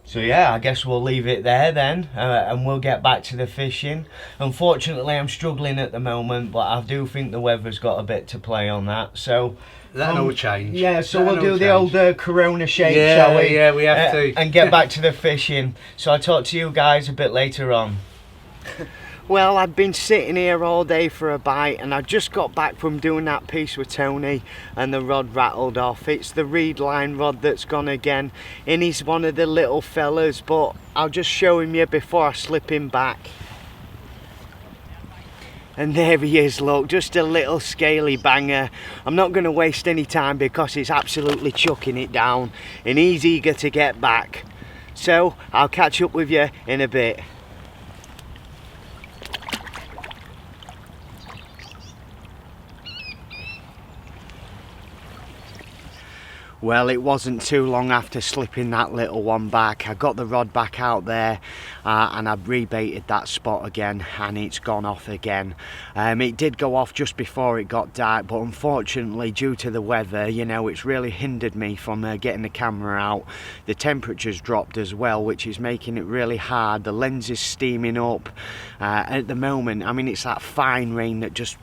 So yeah, I guess we'll leave it there then, and we'll get back to the fishing. Unfortunately, I'm struggling at the moment, but I do think the weather's got a bit to play on that. So that'll change. Yeah, so we'll do the old Corona shake, shall we? Yeah, we have to. And get back to the fishing. So I'll talk to you guys a bit later on. Well, I've been sitting here all day for a bite, and I just got back from doing that piece with Tony and the rod rattled off. It's the reed line rod that's gone again, and he's one of the little fellas, but I'll just show him you before I slip him back. And there he is, look, just a little scaly banger. I'm not going to waste any time because he's absolutely chucking it down and he's eager to get back. So I'll catch up with you in a bit. Well, it wasn't too long after slipping that little one back. I got the rod back out there and I rebaited that spot again, and it's gone off again. It did go off just before it got dark, but unfortunately due to the weather, you know, it's really hindered me from getting the camera out. The temperature's dropped as well, which is making it really hard. The lens is steaming up at the moment. I mean, it's that fine rain that just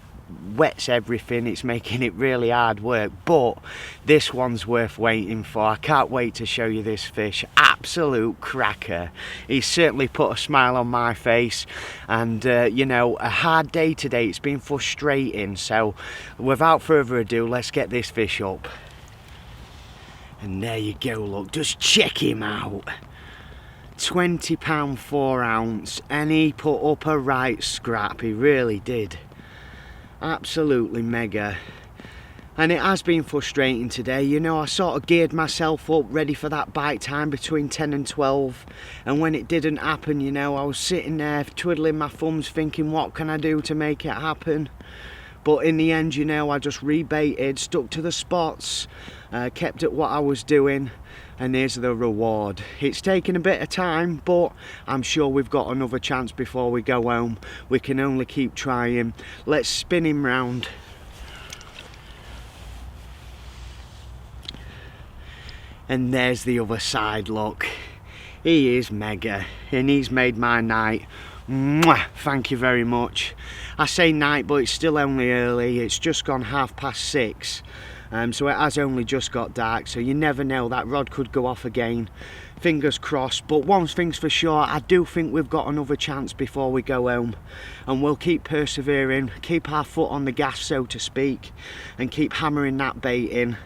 wets everything. It's making it really hard work, but this one's worth waiting for. I can't wait to show you this fish. Absolute cracker. He's certainly put a smile on my face, and you know, a hard day today. It's been frustrating, so without further ado, let's get this fish up. And there you go, look, just check him out. £20 4 ounce, and he put up a right scrap. He really did. Absolutely mega. And it has been frustrating today, you know. I sort of geared myself up ready for that bite time between 10 and 12, and when it didn't happen, you know, I was sitting there twiddling my thumbs thinking, what can I do to make it happen? But in the end, you know, I just rebaited, stuck to the spots, kept at what I was doing, and here's the reward. It's taken a bit of time, but I'm sure we've got another chance before we go home. We can only keep trying. Let's spin him round. And there's the other side, look. He is mega, and he's made my night. Mwah! Thank you very much. I say night, but it's still only early. It's just gone 6:30. So it has only just got dark, so you never know, that rod could go off again. Fingers crossed, but one thing's for sure, I do think we've got another chance before we go home, and we'll keep persevering, keep our foot on the gas, so to speak, and keep hammering that bait in.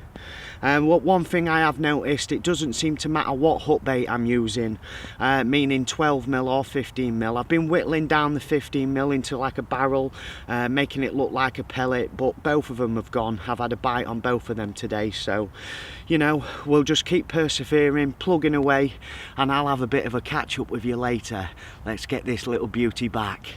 One thing I have noticed, it doesn't seem to matter what hook bait I'm using, meaning 12mm or 15mm. I've been whittling down the 15mm into like a barrel, making it look like a pellet, but both of them have gone. I've had a bite on both of them today, so you know, we'll just keep persevering, plugging away, and I'll have a bit of a catch up with you later. Let's get this little beauty back.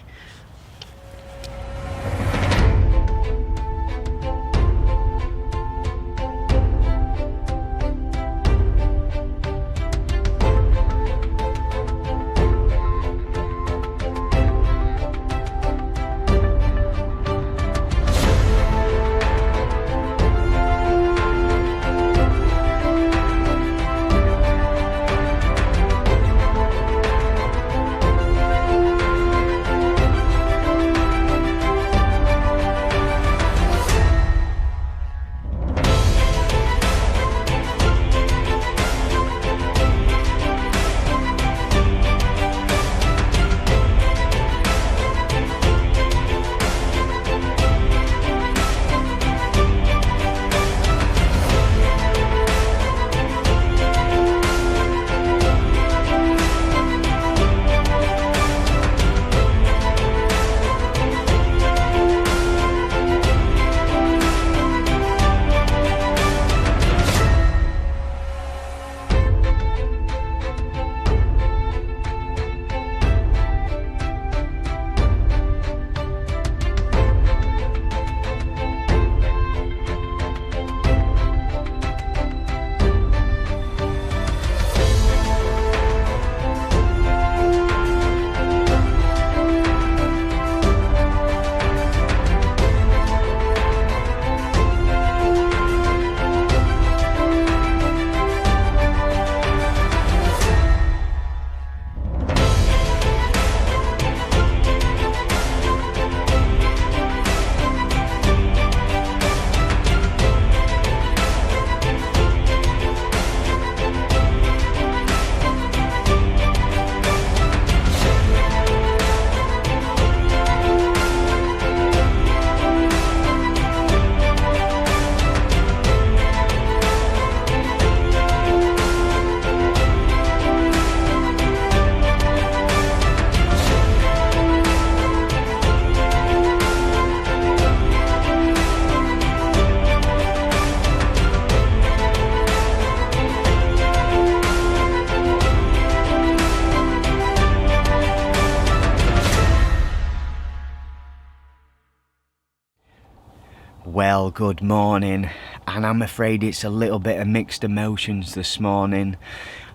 Well, good morning. and I'm afraid it's a little bit of mixed emotions this morning.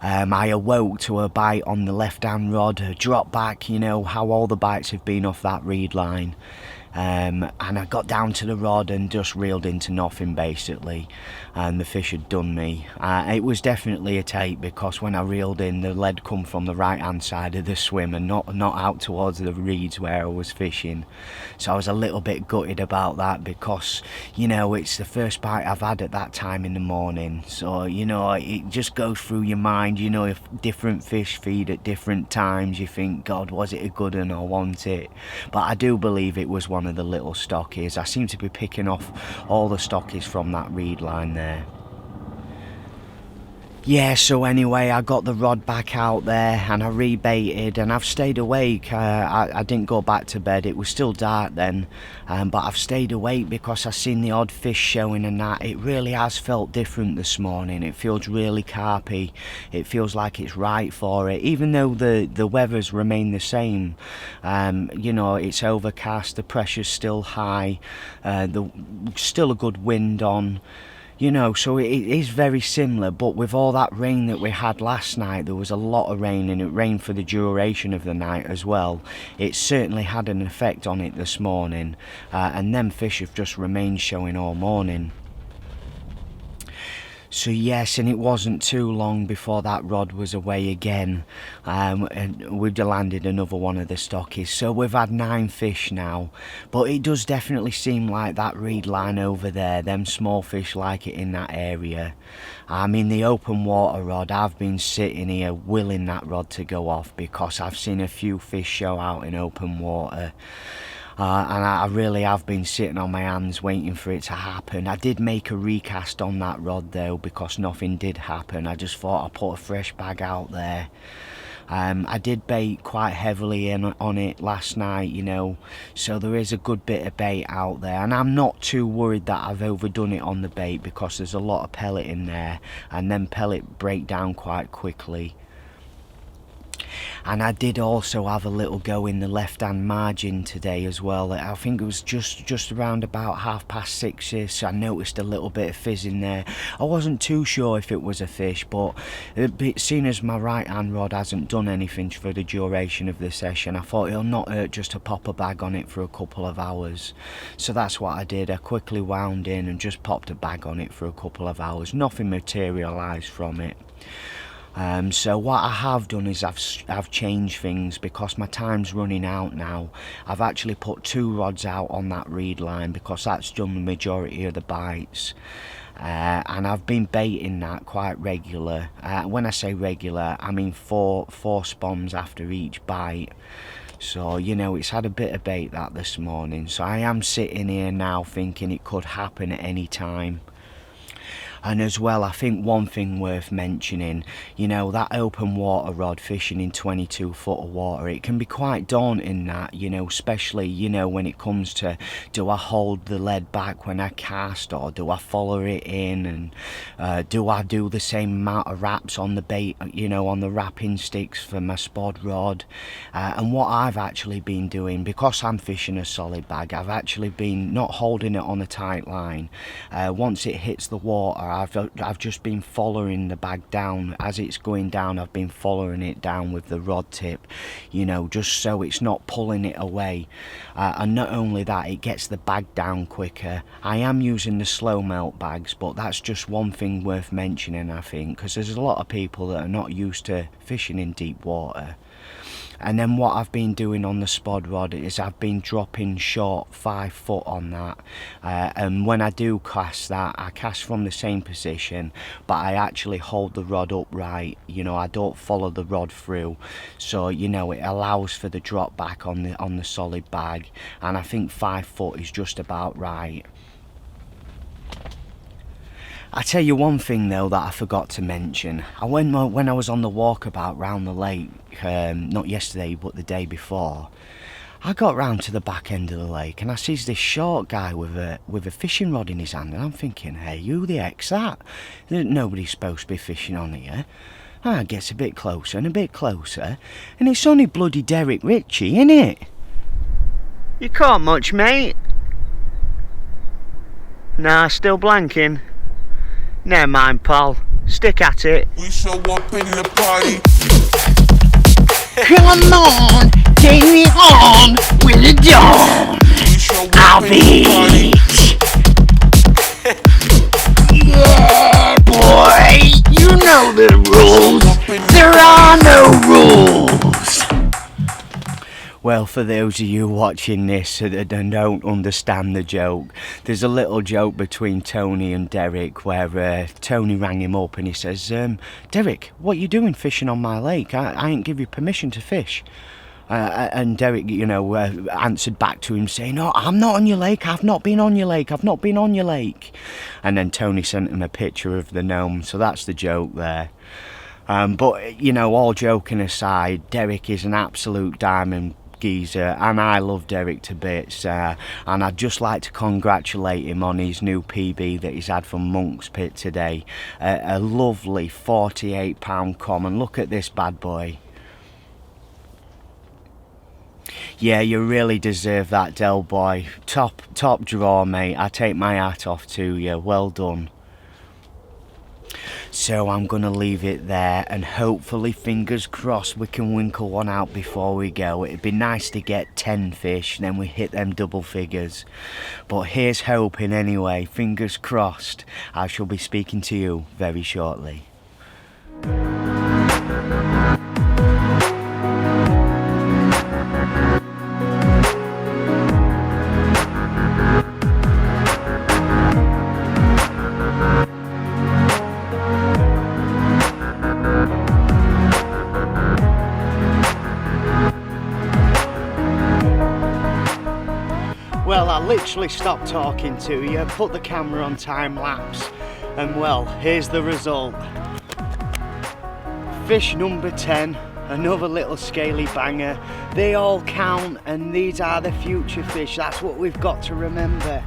I awoke to a bite on the left hand rod, a drop back, you know how all the bites have been off that reed line. And I got down to the rod and just reeled into nothing basically, and the fish had done me. It was definitely a take, because when I reeled in, the lead come from the right hand side of the swim and not out towards the reeds where I was fishing. So I was a little bit gutted about that, because you know it's the first bite I've had at that time in the morning, so you know it just goes through your mind. You know, if different fish feed at different times, you think, God, was it a good one or wasn't it? But I do believe it was one of the little stockies. I seem to be picking off all the stockies from that reed line there. Yeah, so anyway, I got the rod back out there and I rebaited, and I've stayed awake. I didn't go back to bed, it was still dark then, but I've stayed awake because I've seen the odd fish showing and that. It really has felt different this morning. It feels really carpy. It feels like it's right for it, even though the weather's remained the same. You know, it's overcast, the pressure's still high, still a good wind on. You know, so it is very similar, but with all that rain that we had last night, there was a lot of rain, and it rained for the duration of the night as well. It certainly had an effect on it this morning, and them fish have just remained showing all morning. So yes, and it wasn't too long before that rod was away again, and we've landed another one of the stockies. So we've had 9 fish now, but it does definitely seem like that reed line over there, them small fish like it in that area. I mean, the open water rod, I've been sitting here willing that rod to go off, because I've seen a few fish show out in open water. And I really have been sitting on my hands waiting for it to happen. I did make a recast on that rod though, because nothing did happen. I just thought I'd put a fresh bag out there. I did bait quite heavily on it last night, you know, so there is a good bit of bait out there, and I'm not too worried that I've overdone it on the bait, because there's a lot of pellet in there, and then pellet break down quite quickly. And I did also have a little go in the left hand margin today as well. I think it was just around about 6:30, so I noticed a little bit of fizz in there. I wasn't too sure if it was a fish, but seeing as my right hand rod hasn't done anything for the duration of the session, I thought it'll not hurt just to pop a bag on it for a couple of hours. So that's what I did. I quickly wound in and just popped a bag on it for a couple of hours. Nothing materialised from it. So what I have done is I've changed things, because my time's running out now. I've actually put 2 rods out on that reed line, because that's done the majority of the bites. And I've been baiting that quite regular. When I say regular, I mean 4 spawns after each bite. So, you know, it's had a bit of bait that this morning. So I am sitting here now thinking it could happen at any time. And as well, I think one thing worth mentioning, you know, that open water rod fishing in 22 foot of water, it can be quite daunting that, you know, especially, you know, when it comes to, do I hold the lead back when I cast, or do I follow it in, and do I do the same amount of wraps on the bait, you know, on the wrapping sticks for my spod rod. And what I've actually been doing, because I'm fishing a solid bag, I've actually been not holding it on a tight line. Once it hits the water, I've just been following the bag down. As it's going down, I've been following it down with the rod tip, you know, just so it's not pulling it away. And not only that, it gets the bag down quicker. I am using the slow melt bags, but that's just one thing worth mentioning, I think, because there's a lot of people that are not used to fishing in deep water. And then what I've been doing on the spod rod is I've been dropping short 5 foot on that, and when I do cast that, I cast from the same position, but I actually hold the rod upright. You know, I don't follow the rod through, so you know it allows for the drop back on the solid bag, and I think 5 foot is just about right. I tell you one thing though that I forgot to mention. When I was on the walkabout round the lake, not yesterday but the day before, I got round to the back end of the lake and I sees this short guy with a fishing rod in his hand, and I'm thinking, hey, who the heck's that? Nobody's supposed to be fishing on here. I gets a bit closer and a bit closer, and it's only bloody Derek Ritchie, innit? You caught much, mate? Nah, still blanking. Never mind, Paul. Stick at it. We show up in the party. Come on, take me on with the dawn. We show I'll up in the party. Yeah, boy, you know the rules. There are no rules. Well, for those of you watching this that don't understand the joke, there's a little joke between Tony and Derek where Tony rang him up and he says, Derek, what you doing fishing on my lake? I ain't give you permission to fish. And Derek, you know, answered back to him saying, "No, I'm not on your lake. I've not been on your lake. I've not been on your lake." And then Tony sent him a picture of the gnome. So that's the joke there. But, you know, all joking aside, Derek is an absolute diamond geezer, and I love Derek to bits, and I'd just like to congratulate him on his new PB that he's had from Monk's Pit today. A lovely £48 common. Look at this bad boy. Yeah, you really deserve that, Del boy. Top draw, mate. I take my hat off to you. Well done. So I'm gonna leave it there, and hopefully, fingers crossed, we can winkle one out before we go. It'd be nice to get 10 fish, then we hit them double figures. But here's hoping anyway. Fingers crossed. I shall be speaking to you very shortly. Well, I literally stopped talking to you, put the camera on time lapse, and well, here's the result. Fish number 10, another little scaly banger. They all count, and these are the future fish. That's what we've got to remember.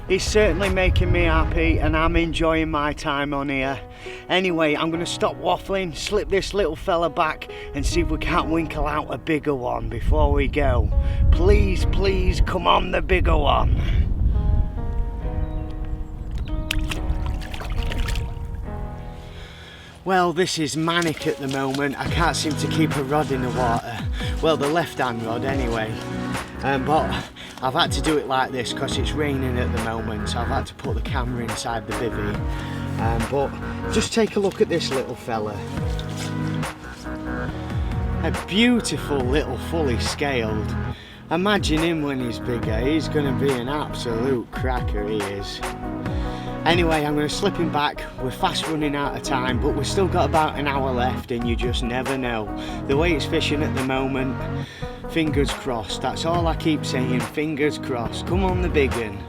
He's certainly making me happy, and I'm enjoying my time on here. Anyway, I'm going to stop waffling, slip this little fella back, and see if we can't winkle out a bigger one before we go. Please, please, come on, the bigger one. Well, this is manic at the moment. I can't seem to keep a rod in the water. Well, the left-hand rod anyway. But I've had to do it like this because it's raining at the moment, so I've had to put the camera inside the bivvy. But just take a look at this little fella. A beautiful little fully scaled. Imagine him when he's bigger. He's going to be an absolute cracker, he is. Anyway, I'm going to slip him back. We're fast running out of time, but we've still got about an hour left, and you just never know. The way it's fishing at the moment, fingers crossed. That's all I keep saying, fingers crossed. Come on, the big one.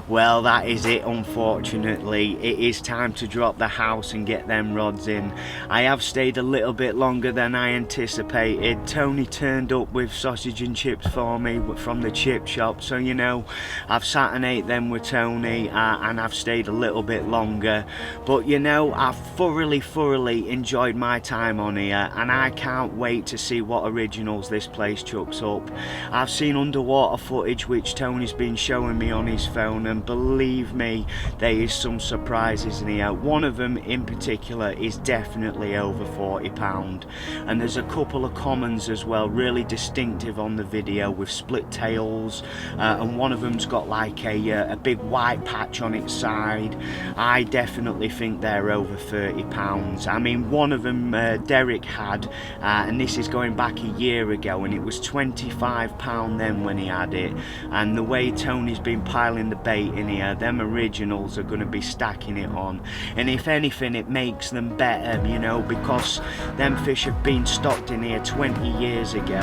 Well, that is it, unfortunately. It is time to drop the house and get them rods in. I have stayed a little bit longer than I anticipated. Tony turned up with sausage and chips for me from the chip shop, so you know, I've sat and ate them with Tony, and I've stayed a little bit longer. But you know, I've thoroughly enjoyed my time on here, and I can't wait to see what originals this place chucks up. I've seen underwater footage which Tony's been showing me on his phone, and believe me, there is some surprises in here. One of them in particular is definitely over £40, and there's a couple of commons as well, really distinctive on the video with split tails, and one of them's got like a big white patch on its side. I definitely think they're over £30. I mean, one of them Derek had, and this is going back a year ago, and it was £25 then when he had it. And the way Tony's been piling the bait in here, them originals are going to be stacking it on, and if anything it makes them better, you know, because them fish have been stocked in here 20 years ago,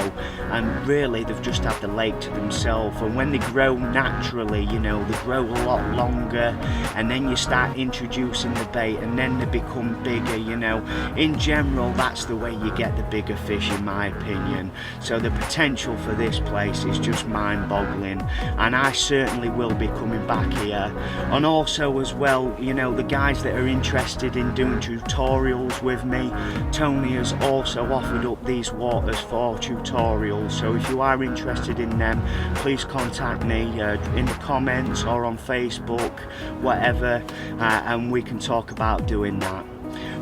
and really they've just had the lake to themselves, and when they grow naturally, you know, they grow a lot longer, and then you start introducing the bait, and then they become bigger, you know. In general, that's the way you get the bigger fish, in my opinion. So the potential for this place is just mind-boggling, and I certainly will be coming back back here. And also as well, you know, the guys that are interested in doing tutorials with me, Tony has also offered up these waters for tutorials, so if you are interested in them, please contact me in the comments or on Facebook, whatever, and we can talk about doing that.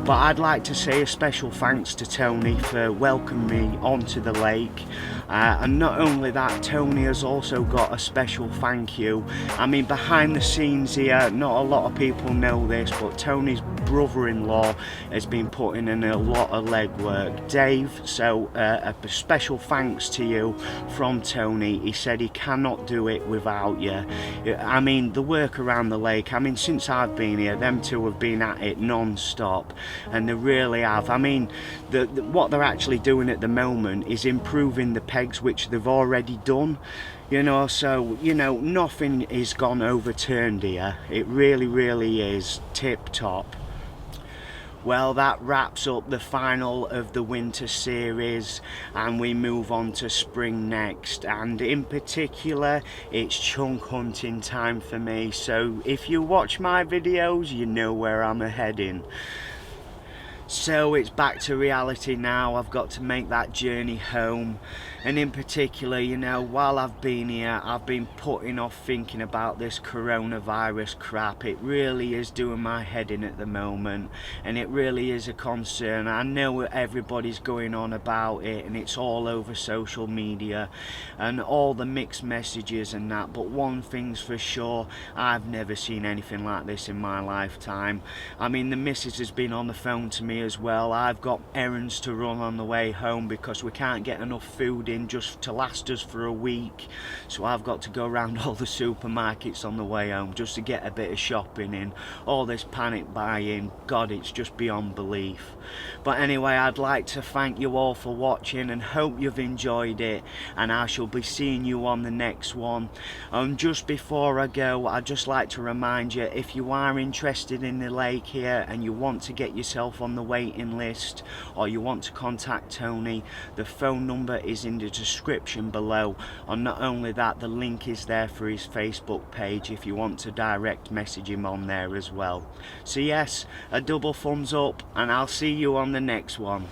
But I'd like to say a special thanks to Tony for welcoming me onto the lake. And not only that, Tony has also got a special thank you. I mean, behind the scenes here, not a lot of people know this, but Tony's brother-in-law has been putting in a lot of legwork, Dave. So a special thanks to you from Tony. He said he cannot do it without you. I mean, the work around the lake, I mean, since I've been here, them two have been at it non-stop, and they really have. I mean, what they're actually doing at the moment is improving the pegs, which they've already done, you know, so, you know, nothing is gone overturned here. It really is tip-top. Well, that wraps up the final of the winter series, and we move on to spring next, and in particular it's chunk hunting time for me. So if you watch my videos, you know where I'm heading. So it's back to reality now. I've got to make that journey home, and in particular, you know, while I've been here, I've been putting off thinking about this coronavirus crap. It really is doing my head in at the moment, and it really is a concern. I know everybody's going on about it, and it's all over social media and all the mixed messages and that, but one thing's for sure, I've never seen anything like this in my lifetime. I mean, the missus has been on the phone to me as well. I've got errands to run on the way home because we can't get enough food in just to last us for a week, so I've got to go around all the supermarkets on the way home just to get a bit of shopping in. All this panic buying, God, it's just beyond belief. But anyway, I'd like to thank you all for watching and hope you've enjoyed it, and I shall be seeing you on the next one. And just before I go, I'd just like to remind you, if you are interested in the lake here and you want to get yourself on the waiting list, or you want to contact Tony, the phone number is in the description below. And not only that, the link is there for his Facebook page if you want to direct message him on there as well. So yes, a double thumbs up, and I'll see you on the next one.